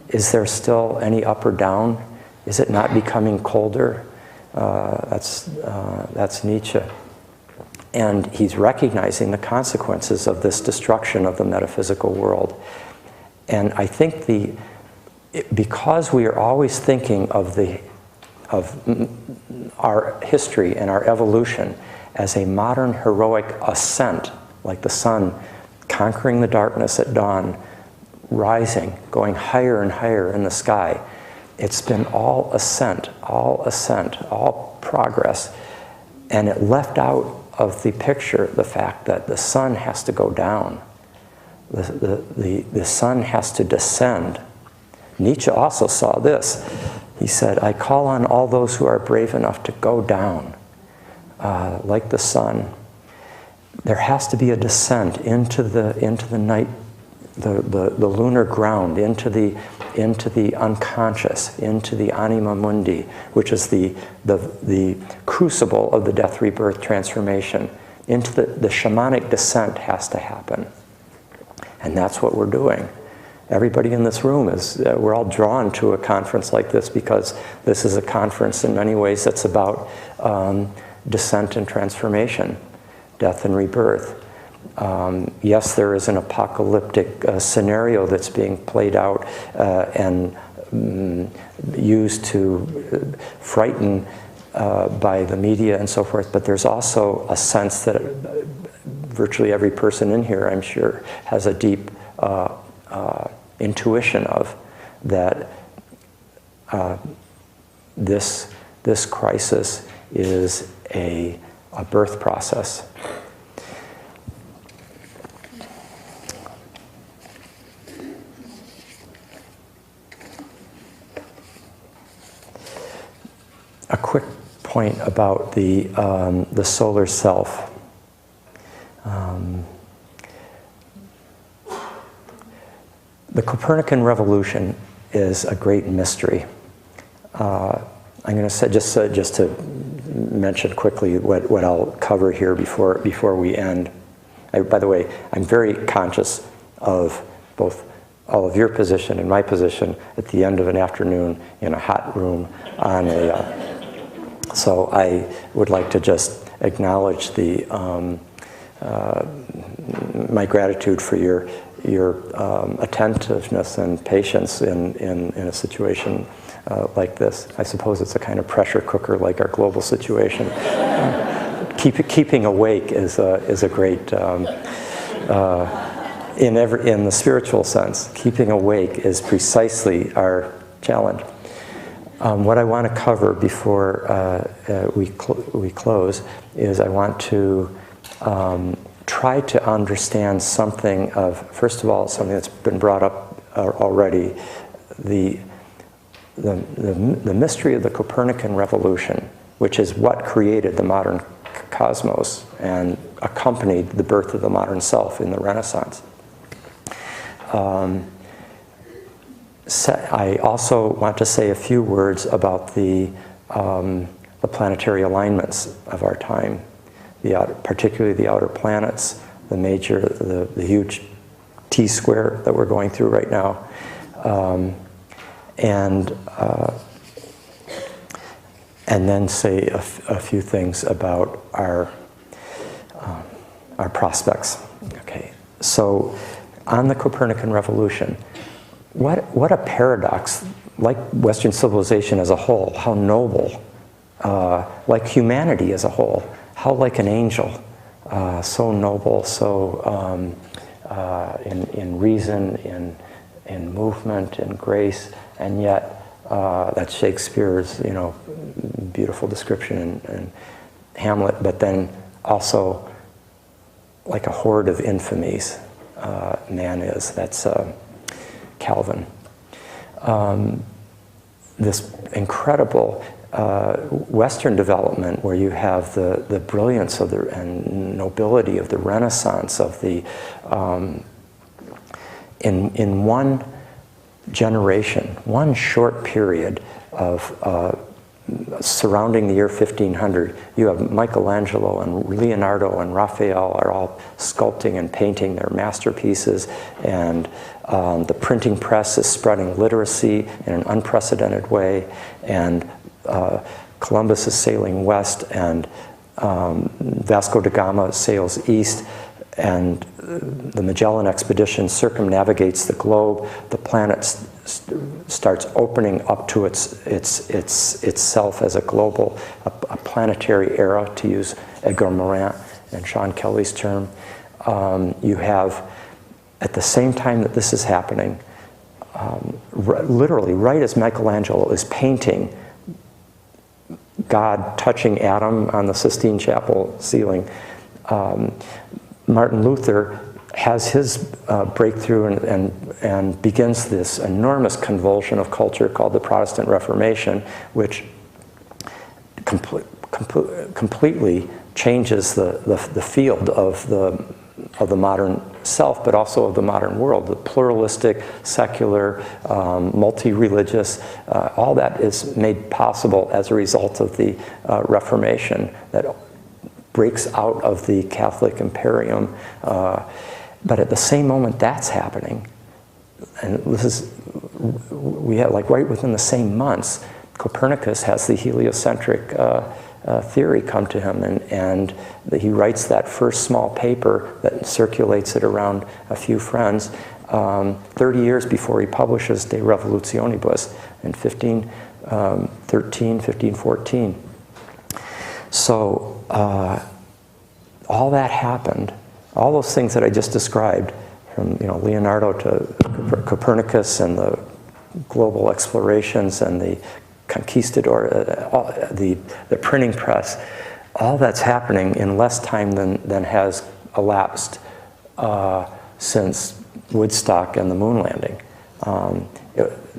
Is there still any up or down? Is it not becoming colder? That's Nietzsche. And he's recognizing the consequences of this destruction of the metaphysical world. And I think because we are always thinking of our history and our evolution as a modern heroic ascent, like the sun conquering the darkness at dawn, rising, going higher and higher in the sky, it's been all ascent, all progress. And it left out of the picture the fact that the sun has to go down. The sun has to descend. Nietzsche also saw this. He said, I call on all those who are brave enough to go down, like the sun. There has to be a descent into the night, the lunar ground, into the unconscious, into the anima mundi, which is the crucible of the death, rebirth, transformation. Into the shamanic descent has to happen. And that's what we're doing. Everybody in this room we're all drawn to a conference like this because this is a conference in many ways that's about descent and transformation, death and rebirth. Yes, there is an apocalyptic scenario that's being played out and used to frighten by the media and so forth, but there's also a sense that virtually every person in here, I'm sure, has a deep intuition of that this crisis is a birth process. point about the solar self. The Copernican revolution is a great mystery. I'm going to say, just to mention quickly what I'll cover here before we end. By the way, I'm very conscious of both all of your position and my position at the end of an afternoon in a hot room on a. So I would like to just acknowledge my gratitude for your attentiveness and patience in a situation like this. I suppose it's a kind of pressure cooker like our global situation. Keeping awake is a great, in the spiritual sense, keeping awake is precisely our challenge. What I want to cover before we close is I want to try to understand something of, first of all, something that's been brought up already, the mystery of the Copernican revolution, which is what created the modern cosmos and accompanied the birth of the modern self in the Renaissance. I also want to say a few words about the planetary alignments of our time, particularly the outer planets, the huge T-square that we're going through right now, and then say a few things about our prospects. Okay, so on the Copernican revolution, what a paradox! Like Western civilization as a whole, how noble! Like humanity as a whole, how like an angel! So noble, so in reason, in movement, in grace, and yet that's Shakespeare's, beautiful description in Hamlet. But then also like a horde of infamies, man is. That's Calvin. This incredible Western development where you have the brilliance of and nobility of the Renaissance, of the in one generation, one short period of surrounding the year 1500, you have Michelangelo and Leonardo and Raphael are all sculpting and painting their masterpieces, and the printing press is spreading literacy in an unprecedented way, and Columbus is sailing west, and Vasco da Gama sails east, and the Magellan expedition circumnavigates the globe. The planet starts opening up to itself as a global, a planetary era, to use Edgar Morin and Sean Kelly's term. You have, at the same time that this is happening, literally right as Michelangelo is painting God touching Adam on the Sistine Chapel ceiling, Martin Luther has his breakthrough and begins this enormous convulsion of culture called the Protestant Reformation, which completely changes the field of the modern self, but also of the modern world. The pluralistic, secular, multi-religious, all that is made possible as a result of the Reformation that breaks out of the Catholic imperium. But at the same moment that's happening, and we have, like, right within the same months, Copernicus has the heliocentric theory come to him, and he writes that first small paper that circulates it around a few friends 30 years before he publishes De Revolutionibus in 1514. So all that happened, all those things that I just described, from Leonardo to Copernicus and the global explorations and the conquistador, the printing press, all that's happening in less time than has elapsed since Woodstock and the moon landing.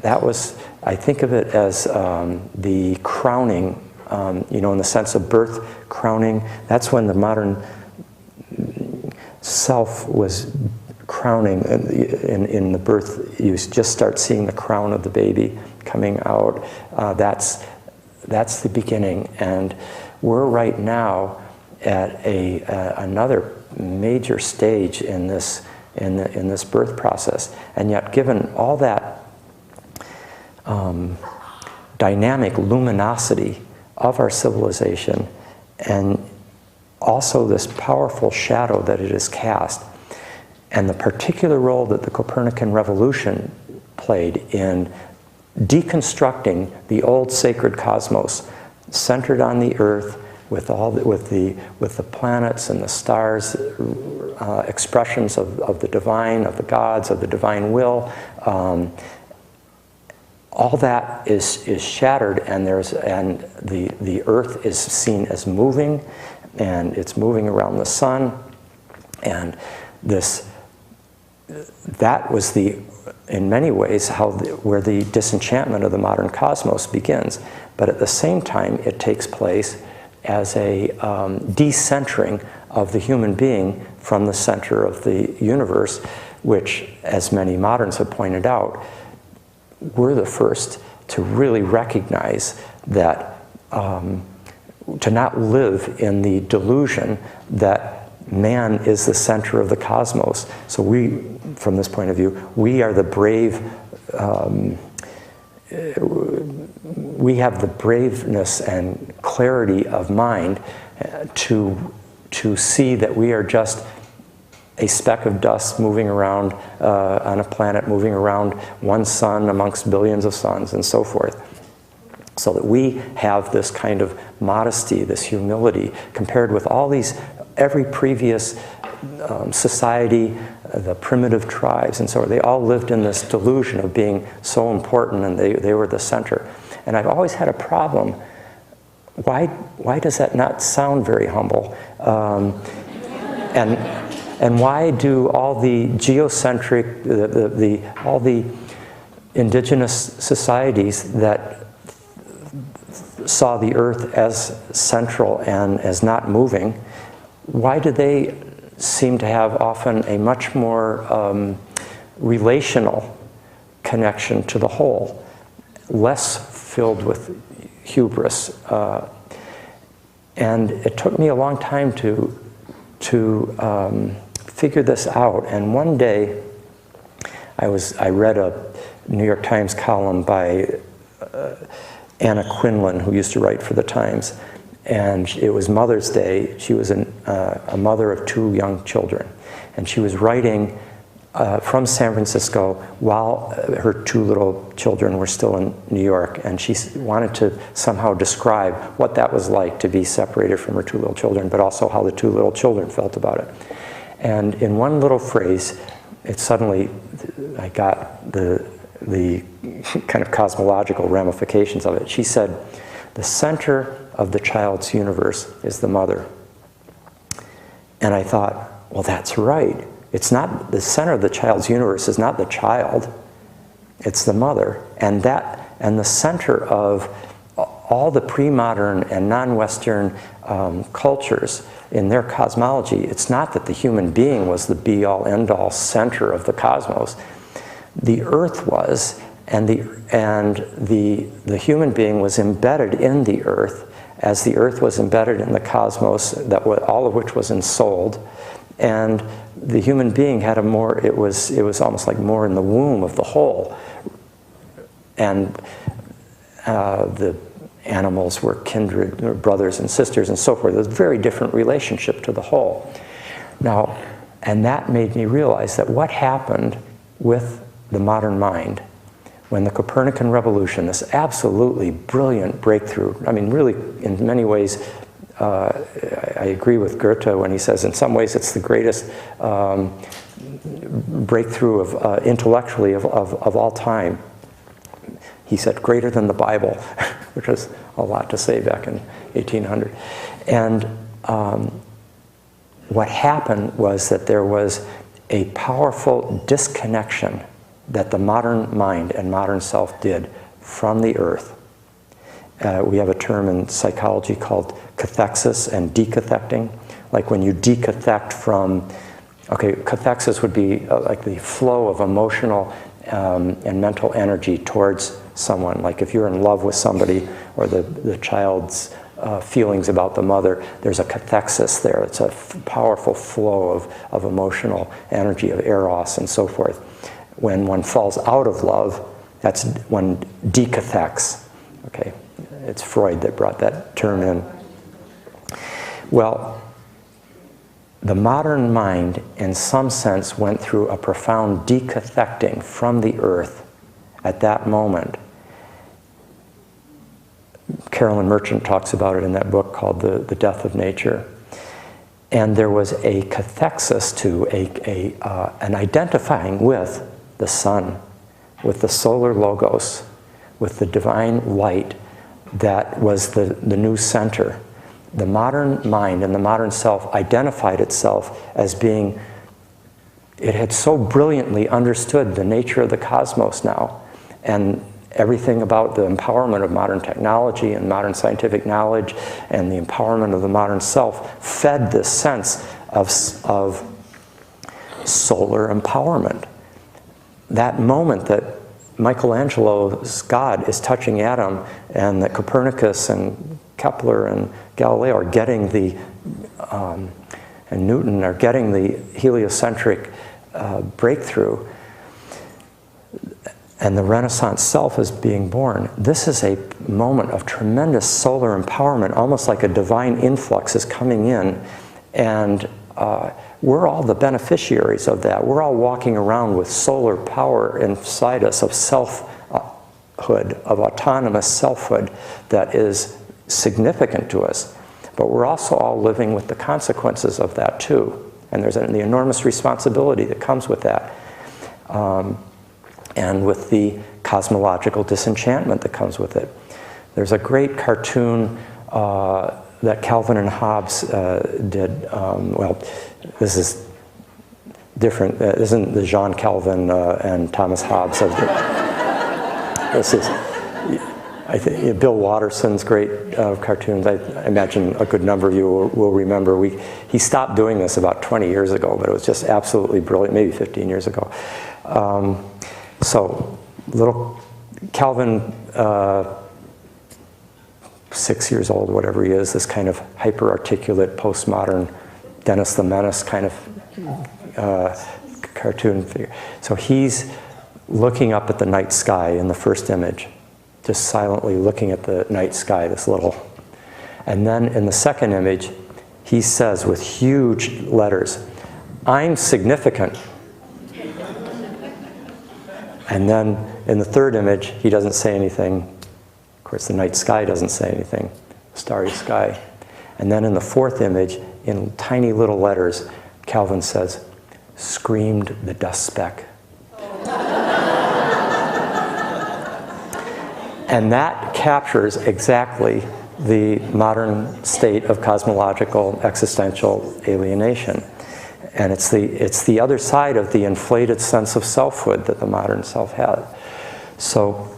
That was, I think of it as the crowning you know, in the sense of birth crowning. That's when the modern self was crowning in the birth. You just start seeing the crown of the baby coming out. That's the beginning, and we're right now at another major stage in this birth process. And yet, given all that dynamic luminosity of our civilization, and also this powerful shadow that it has cast, and the particular role that the Copernican revolution played in deconstructing the old sacred cosmos, centered on the Earth, with the planets and the stars, expressions of the divine, of the gods, of the divine will. All that is shattered, and the Earth is seen as moving, and it's moving around the sun, and that was in many ways where the disenchantment of the modern cosmos begins. But at the same time, it takes place as a decentering of the human being from the center of the universe, which, as many moderns have pointed out, we're the first to really recognize that, to not live in the delusion that man is the center of the cosmos. So we, from this point of view, we are the brave, we have the braveness and clarity of mind to see that we are just a speck of dust moving around on a planet, moving around one sun amongst billions of suns, and so forth. So that we have this kind of modesty, this humility, compared with every previous society, the primitive tribes, and so on. They all lived in this delusion of being so important, and they were the center. And I've always had a problem. Why does that not sound very humble? And why do all the geocentric, all the indigenous societies that saw the Earth as central and as not moving, why do they seem to have often a much more relational connection to the whole, less filled with hubris? And it took me a long time to figure this out. And one day, I read a New York Times column by Anna Quinlan, who used to write for the Times, and it was Mother's Day. She was a mother of 2 young children, and she was writing from San Francisco while her 2 little children were still in New York, and she wanted to somehow describe what that was like to be separated from her 2 little children, but also how the 2 little children felt about it. And in one little phrase, it suddenly, I got the kind of cosmological ramifications of it. She said, the center of the child's universe is the mother. And I thought, well, that's right. It's not, the center of the child's universe is not the child, it's the mother. And the center of all the pre-modern and non-Western cultures in their cosmology, it's not that the human being was the be-all, end-all center of the cosmos. The Earth was, and the human being was embedded in the Earth, as the Earth was embedded in the cosmos, all of which was ensouled. And the human being had it was almost like more in the womb of the whole. And the animals were kindred brothers and sisters and so forth. It was a very different relationship to the whole. Now, and that made me realize that what happened with the modern mind when the Copernican revolution, this absolutely brilliant breakthrough, I mean, really, in many ways, I agree with Goethe when he says, in some ways, it's the greatest breakthrough of intellectually of all time. He said, greater than the Bible, which was a lot to say back in 1800. And what happened was that there was a powerful disconnection that the modern mind and modern self did from the Earth. We have a term in psychology called cathexis and decathecting. Like when you decathect from, okay, cathexis would be like the flow of emotional and mental energy towards someone. Like if you're in love with somebody, or the child's feelings about the mother, there's a cathexis there. It's a powerful flow of emotional energy, of eros and so forth. When one falls out of love, that's one decathects. Okay, it's Freud that brought that term in. Well, the modern mind, in some sense, went through a profound decathecting from the earth at that moment. Carolyn Merchant talks about it in that book called The Death of Nature. And there was a cathexis to an identifying with the sun, with the solar logos, with the divine light that was the new center. The modern mind and the modern self identified itself as being, it had so brilliantly understood the nature of the cosmos now, and everything about the empowerment of modern technology and modern scientific knowledge and the empowerment of the modern self fed this sense of solar empowerment. That moment that Michelangelo's God is touching Adam, and that Copernicus and Kepler and Galileo are getting and Newton are getting the heliocentric breakthrough, and the Renaissance self is being born. This is a moment of tremendous solar empowerment, almost like a divine influx is coming in, and we're all the beneficiaries of that. We're all walking around with solar power inside us of selfhood, of autonomous selfhood that is significant to us. But we're also all living with the consequences of that too. And there's the enormous responsibility that comes with that. And with the cosmological disenchantment that comes with it. There's a great cartoon that Calvin and Hobbes did. Well, this is different. Isn't the Jean Calvin and Thomas Hobbes of this is, I think, Bill Watterson's great cartoons. I imagine a good number of you will remember. He stopped doing this about 20 years ago, but it was just absolutely brilliant, maybe 15 years ago. So little Calvin, 6 years old, whatever he is, this kind of hyper-articulate, postmodern Dennis the Menace kind of cartoon figure. So he's looking up at the night sky in the first image, just silently looking at the night sky, this little. And then in the second image, he says with huge letters, "I'm significant." And then in the third image, he doesn't say anything. Of course, the night sky doesn't say anything, starry sky. And then in the fourth image, in tiny little letters, Calvin says, "Screamed the dust speck." And that captures exactly the modern state of cosmological existential alienation. And it's the other side of the inflated sense of selfhood that the modern self has. So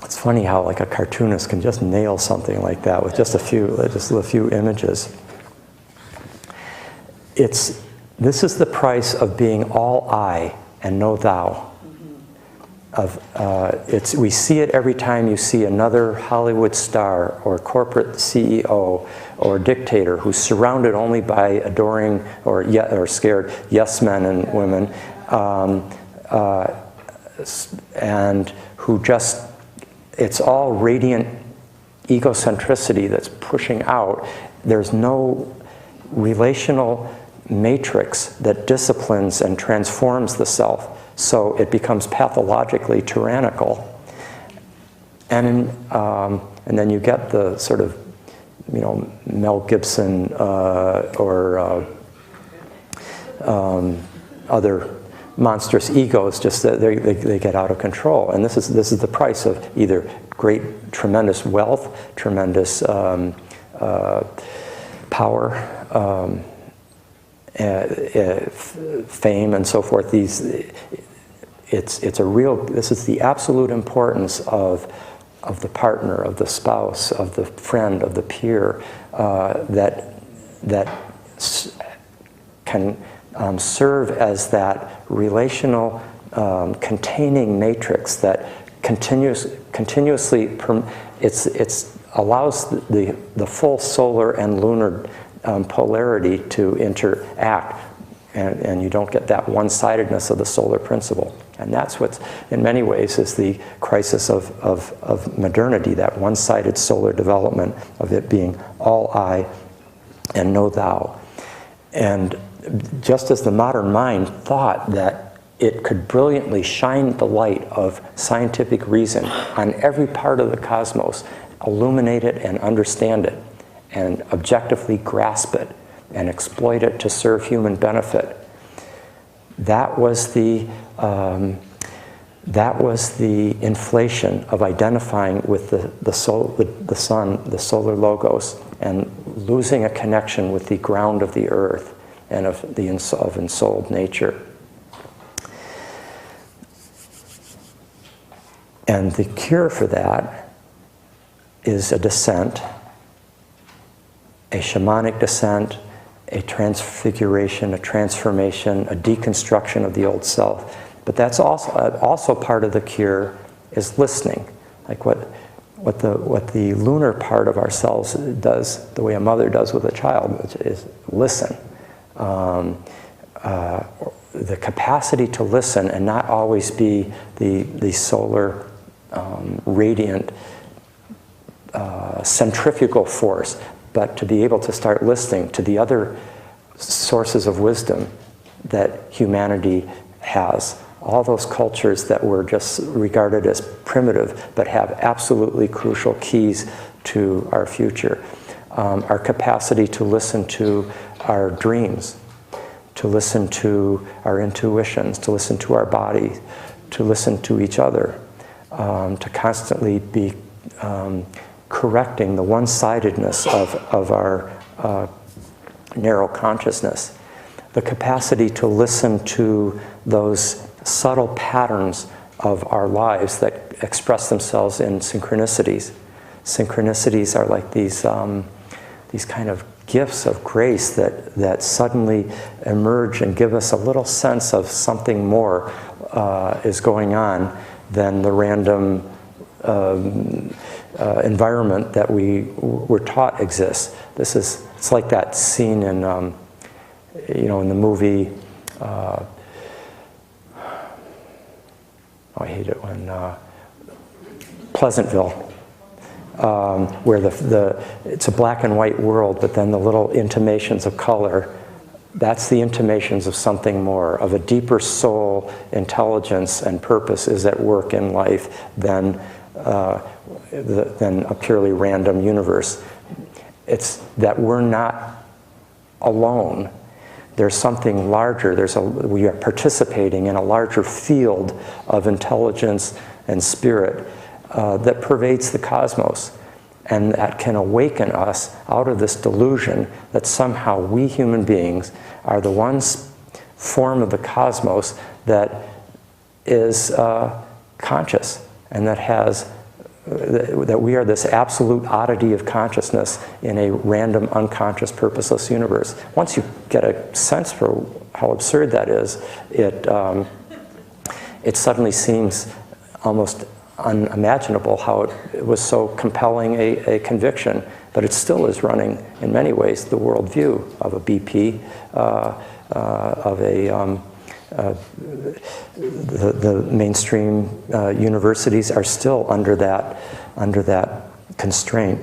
it's funny how like a cartoonist can just nail something like that with just a few images. This is the price of being all I and no thou. We see it every time you see another Hollywood star or corporate CEO or dictator who's surrounded only by adoring or scared yes men and women, and who just, it's all radiant egocentricity that's pushing out. There's no relational matrix that disciplines and transforms the self. So it becomes pathologically tyrannical, and then you get the sort of, Mel Gibson or other monstrous egos, just that they get out of control. And this is the price of either tremendous wealth, tremendous power, fame, and so forth. This is the absolute importance of the partner, of the spouse, of the friend, of the peer, that can serve as that relational containing matrix that continuously allows the full solar and lunar polarity to interact, and you don't get that one-sidedness of the solar principle. And that's what, in many ways, is the crisis of modernity, that one-sided solar development of it being all I and no thou. And just as the modern mind thought that it could brilliantly shine the light of scientific reason on every part of the cosmos, illuminate it and understand it, and objectively grasp it and exploit it to serve human benefit, that was the inflation of identifying with the sun, the solar logos, and losing a connection with the ground of the earth and of ensouled nature. And the cure for that is a descent, a shamanic descent, a transfiguration, a transformation, a deconstruction of the old self. But that's also part of the cure is listening, like what the lunar part of ourselves does, the way a mother does with a child, which is listen. The capacity to listen and not always be the solar radiant centrifugal force, but to be able to start listening to the other sources of wisdom that humanity has. All those cultures that were just regarded as primitive, but have absolutely crucial keys to our future. Our capacity to listen to our dreams, to listen to our intuitions, to listen to our body, to listen to each other, to constantly be correcting the one-sidedness of our narrow consciousness. The capacity to listen to those subtle patterns of our lives that express themselves in synchronicities. Synchronicities are like these kind of gifts of grace that suddenly emerge and give us a little sense of something more is going on than the random environment that we were taught exists. It's like that scene in in the movie. I hate it when Pleasantville, where it's a black and white world, but then the little intimations of color. That's the intimations of something more, of a deeper soul, intelligence, and purpose is at work in life than a purely random universe. It's that we're not alone. There's something larger. We are participating in a larger field of intelligence and spirit that pervades the cosmos, and that can awaken us out of this delusion that somehow we human beings are the one form of the cosmos that is conscious, and that we are this absolute oddity of consciousness in a random, unconscious, purposeless universe. Once you get a sense for how absurd that is, it suddenly seems almost unimaginable how it was so compelling a conviction, but it still is running, in many ways, the worldview of a BP, of the mainstream universities are still under that constraint.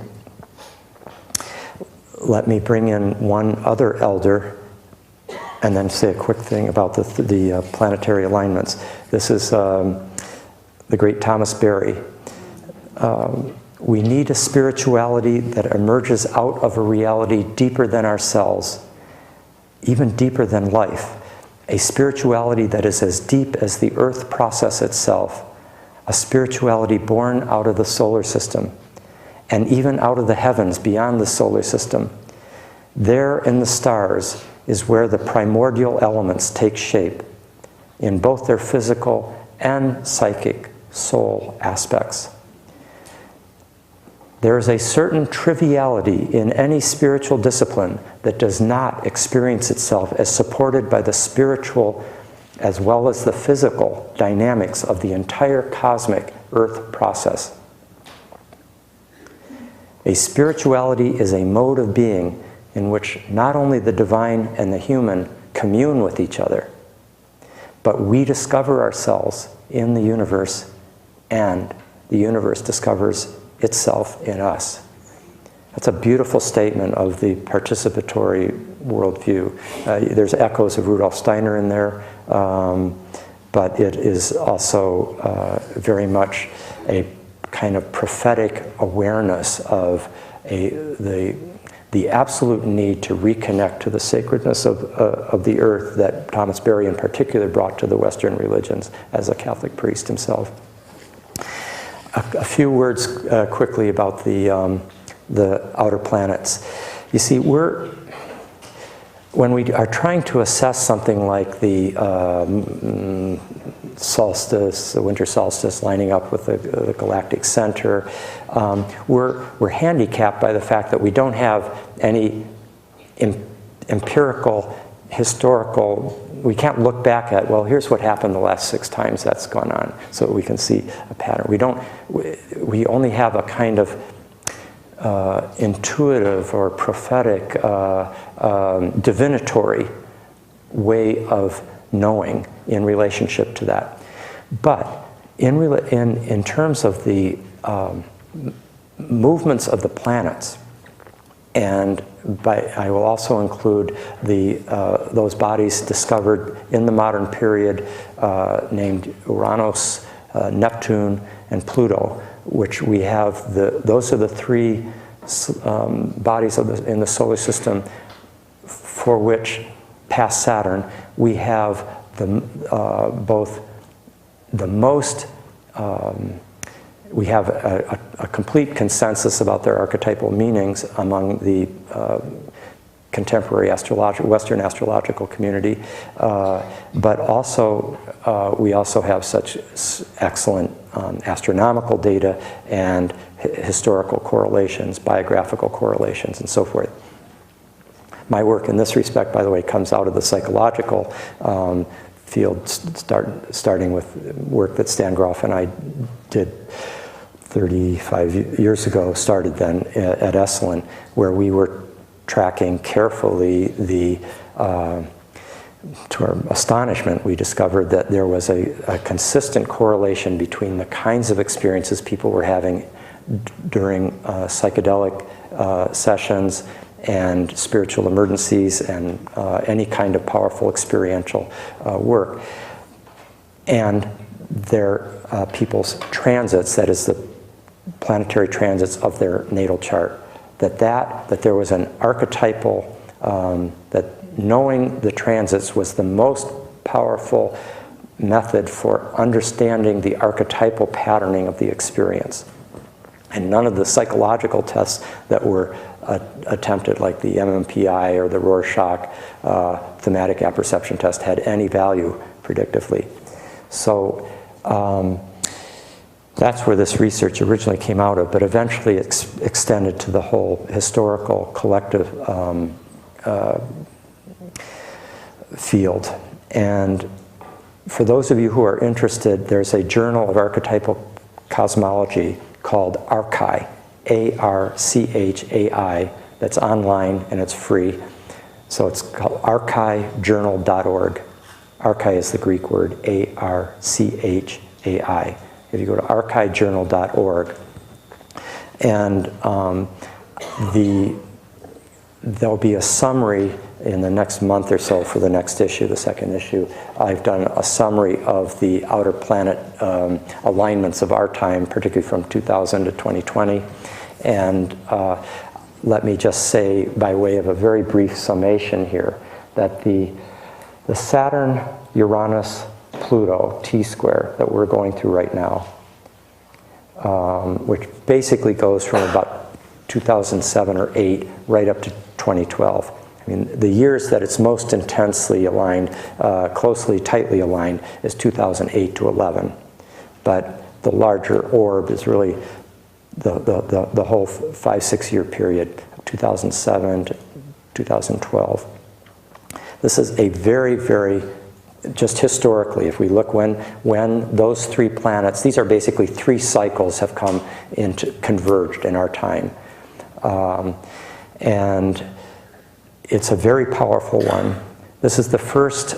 Let me bring in one other elder and then say a quick thing about the planetary alignments. This is the great Thomas Berry. We need a spirituality that emerges out of a reality deeper than ourselves, even deeper than life. A spirituality that is as deep as the earth process itself, a spirituality born out of the solar system, and even out of the heavens beyond the solar system. There in the stars is where the primordial elements take shape, in both their physical and psychic soul aspects. There is a certain triviality in any spiritual discipline that does not experience itself as supported by the spiritual as well as the physical dynamics of the entire cosmic earth process. A spirituality is a mode of being in which not only the divine and the human commune with each other, but we discover ourselves in the universe and the universe discovers itself in us. That's a beautiful statement of the participatory worldview. There's echoes of Rudolf Steiner in there, but it is also very much a kind of prophetic awareness of the absolute need to reconnect to the sacredness of the earth that Thomas Berry in particular brought to the Western religions as a Catholic priest himself. A few words quickly about the outer planets. You see, when we are trying to assess something like the solstice, the winter solstice lining up with the galactic center, we're handicapped by the fact that we don't have any empirical, historical, we can't look back at, well, here's what happened the last 6 times that's gone on, so we can see a pattern. We only have a kind of intuitive or prophetic, divinatory way of knowing in relationship to that. But in terms of the movements of the planets, and I will also include those bodies discovered in the modern period named Uranus, Neptune, and Pluto, which we have those are the 3 bodies in the solar system for which, past Saturn, we have we have a complete consensus about their archetypal meanings among the contemporary Western astrological community, but also we also have such excellent astronomical data and historical correlations, biographical correlations, and so forth. My work in this respect, by the way, comes out of the psychological field, starting with work that Stan Grof and I did 35 years ago, started then at Esalen, where we were tracking carefully to our astonishment, we discovered that there was a consistent correlation between the kinds of experiences people were having during psychedelic sessions and spiritual emergencies and any kind of powerful experiential work, and their people's transits, that is the planetary transits of their natal chart, that there was an archetypal, that knowing the transits was the most powerful method for understanding the archetypal patterning of the experience. And none of the psychological tests that were attempted, like the MMPI or the Rorschach thematic apperception test, had any value predictively. So that's where this research originally came out of, but eventually extended to the whole historical collective field. And for those of you who are interested, there's a journal of archetypal cosmology called Archai, A-R-C-H-A-I, that's online and it's free. So it's called archijournal.org. Archai is the Greek word, A-R-C-H-A-I. If you go to archijournal.org, and there'll be a summary in the next month or so for the next issue, the second issue. I've done a summary of the outer planet alignments of our time, particularly from 2000 to 2020. And let me just say, by way of a very brief summation here, that the Saturn, Uranus, Pluto T-square that we're going through right now, which basically goes from about 2007 or 8 right up to 2012. I mean, the years that it's most intensely aligned, tightly aligned, is 2008 to 11. But the larger orb is really the whole 5-6 year period, 2007 to 2012. This is a very, very, just historically, if we look when those three planets, these are basically three cycles have come into, converged in our time. And it's a very powerful one. This is the first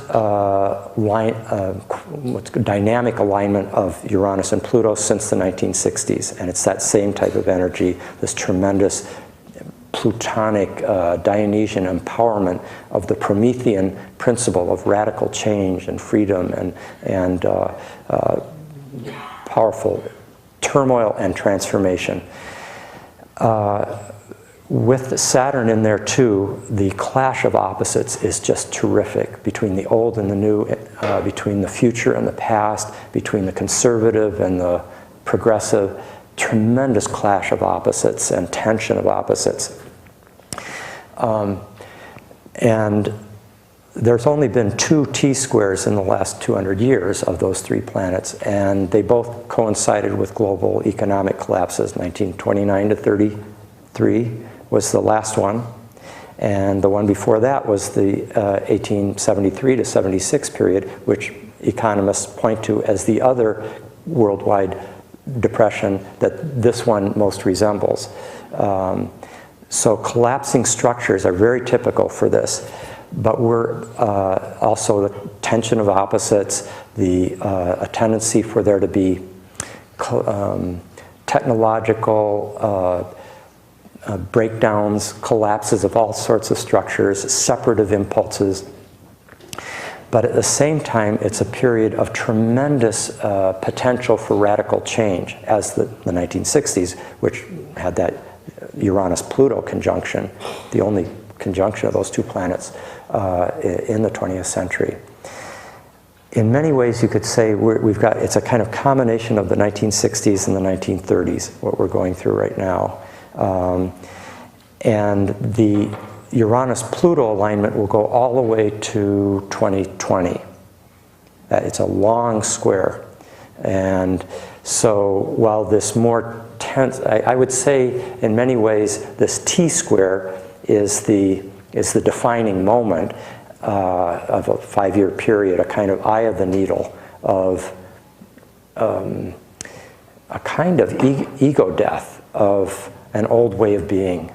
dynamic alignment of Uranus and Pluto since the 1960s, and it's that same type of energy, this tremendous Plutonic Dionysian empowerment of the Promethean principle of radical change and freedom and powerful turmoil and transformation. With Saturn in there too, the clash of opposites is just terrific between the old and the new, between the future and the past, between the conservative and the progressive. Tremendous clash of opposites and tension of opposites. And there's only been 2 T-squares in the last 200 years of those 3 planets, and they both coincided with global economic collapses. 1929 to 33 was the last one, and the one before that was the 1873 to 76 period, which economists point to as the other worldwide depression that this one most resembles. So collapsing structures are very typical for this, but we're also the tension of opposites, a tendency for there to be technological breakdowns, collapses of all sorts of structures, separative impulses. But at the same time, it's a period of tremendous potential for radical change, as the 1960s, which had that Uranus-Pluto conjunction, the only conjunction of those 2 planets in the 20th century. In many ways, you could say it's a kind of combination of the 1960s and the 1930s, what we're going through right now. And the Uranus-Pluto alignment will go all the way to 2020. It's a long square. And so while this more tense, I would say in many ways this T-square is the defining moment of a 5-year period, a kind of eye of the needle of a kind of ego death of an old way of being.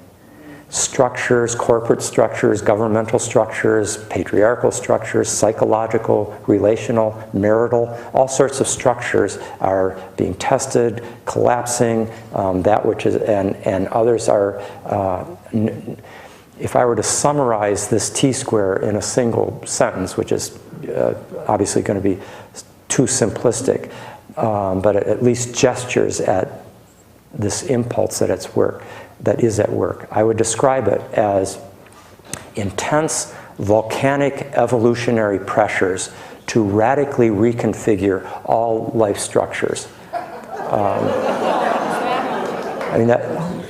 Structures, corporate structures, governmental structures, patriarchal structures, psychological, relational, marital, all sorts of structures are being tested, collapsing, that which is, and others are, if I were to summarize this T-square in a single sentence, which is obviously going to be too simplistic, but at least gestures at this impulse that is at work. I would describe it as intense volcanic evolutionary pressures to radically reconfigure all life structures.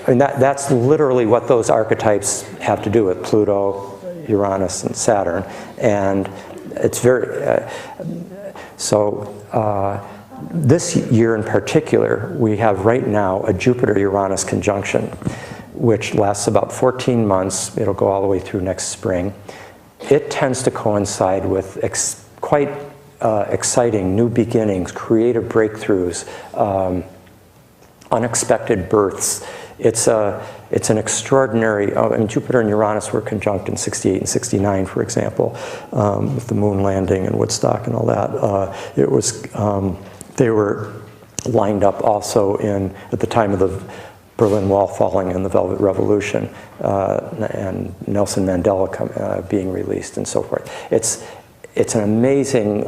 That's literally what those archetypes have to do with Pluto, Uranus, and Saturn. And it's very, this year in particular, we have right now a Jupiter-Uranus conjunction, which lasts about 14 months. It'll go all the way through next spring. It tends to coincide with quite exciting new beginnings, creative breakthroughs, unexpected births. It's an extraordinary, Jupiter and Uranus were conjunct in 68 and 69, for example, with the moon landing and Woodstock and all that. They were lined up also at the time of the Berlin Wall falling and the Velvet Revolution, and Nelson Mandela being released and so forth. It's an amazing,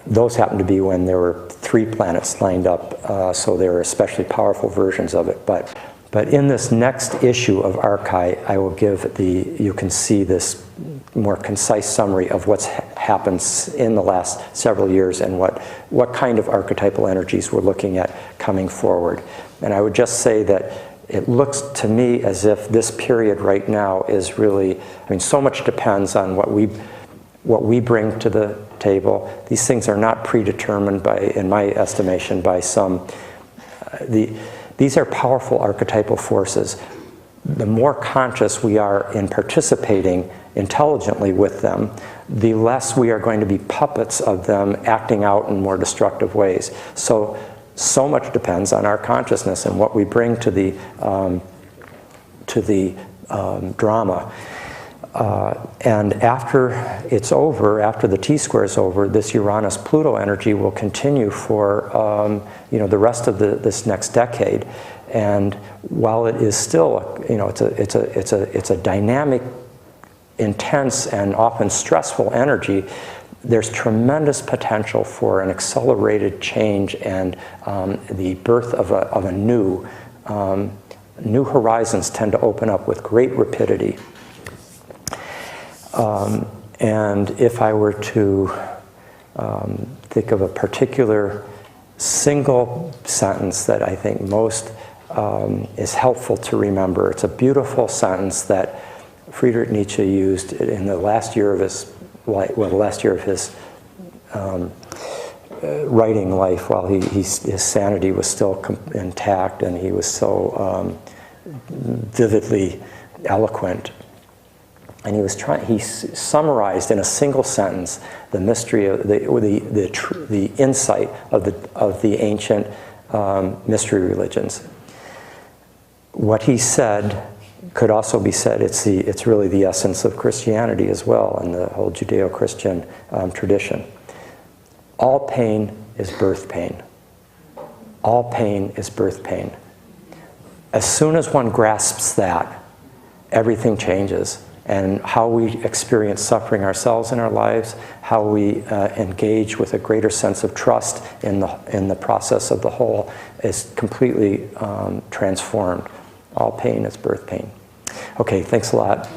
those happen to be when there were 3 planets lined up, so they were especially powerful versions of it. But in this next issue of Archai, I will give you can see this more concise summary of what's happened in the last several years and what kind of archetypal energies we're looking at coming forward. And I would just say that it looks to me as if this period right now is really, so much depends on what we bring to the table. These things are not predetermined by, in my estimation, by some these are powerful archetypal forces. The more conscious we are in participating intelligently with them, the less we are going to be puppets of them acting out in more destructive ways. So much depends on our consciousness and what we bring to the drama. And after it's over, after the T-square is over, this Uranus-Pluto energy will continue for the rest of this next decade. And while it is still, it's a dynamic, intense, and often stressful energy, there's tremendous potential for an accelerated change and the birth of a new horizons tend to open up with great rapidity. And if I were to think of a particular single sentence that I think most is helpful to remember, it's a beautiful sentence that Friedrich Nietzsche used in the last year of his life, well, the last year of his writing life, while his sanity was still intact and he was so vividly eloquent. And he summarized in a single sentence the mystery of the insight of the ancient mystery religions. What he said could also be said, it's really the essence of Christianity as well, and the whole Judeo-Christian tradition. All pain is birth pain. All pain is birth pain. As soon as one grasps that, everything changes. And how we experience suffering ourselves in our lives, how we engage with a greater sense of trust in the process of the whole is completely transformed. All pain is birth pain. Okay, thanks a lot.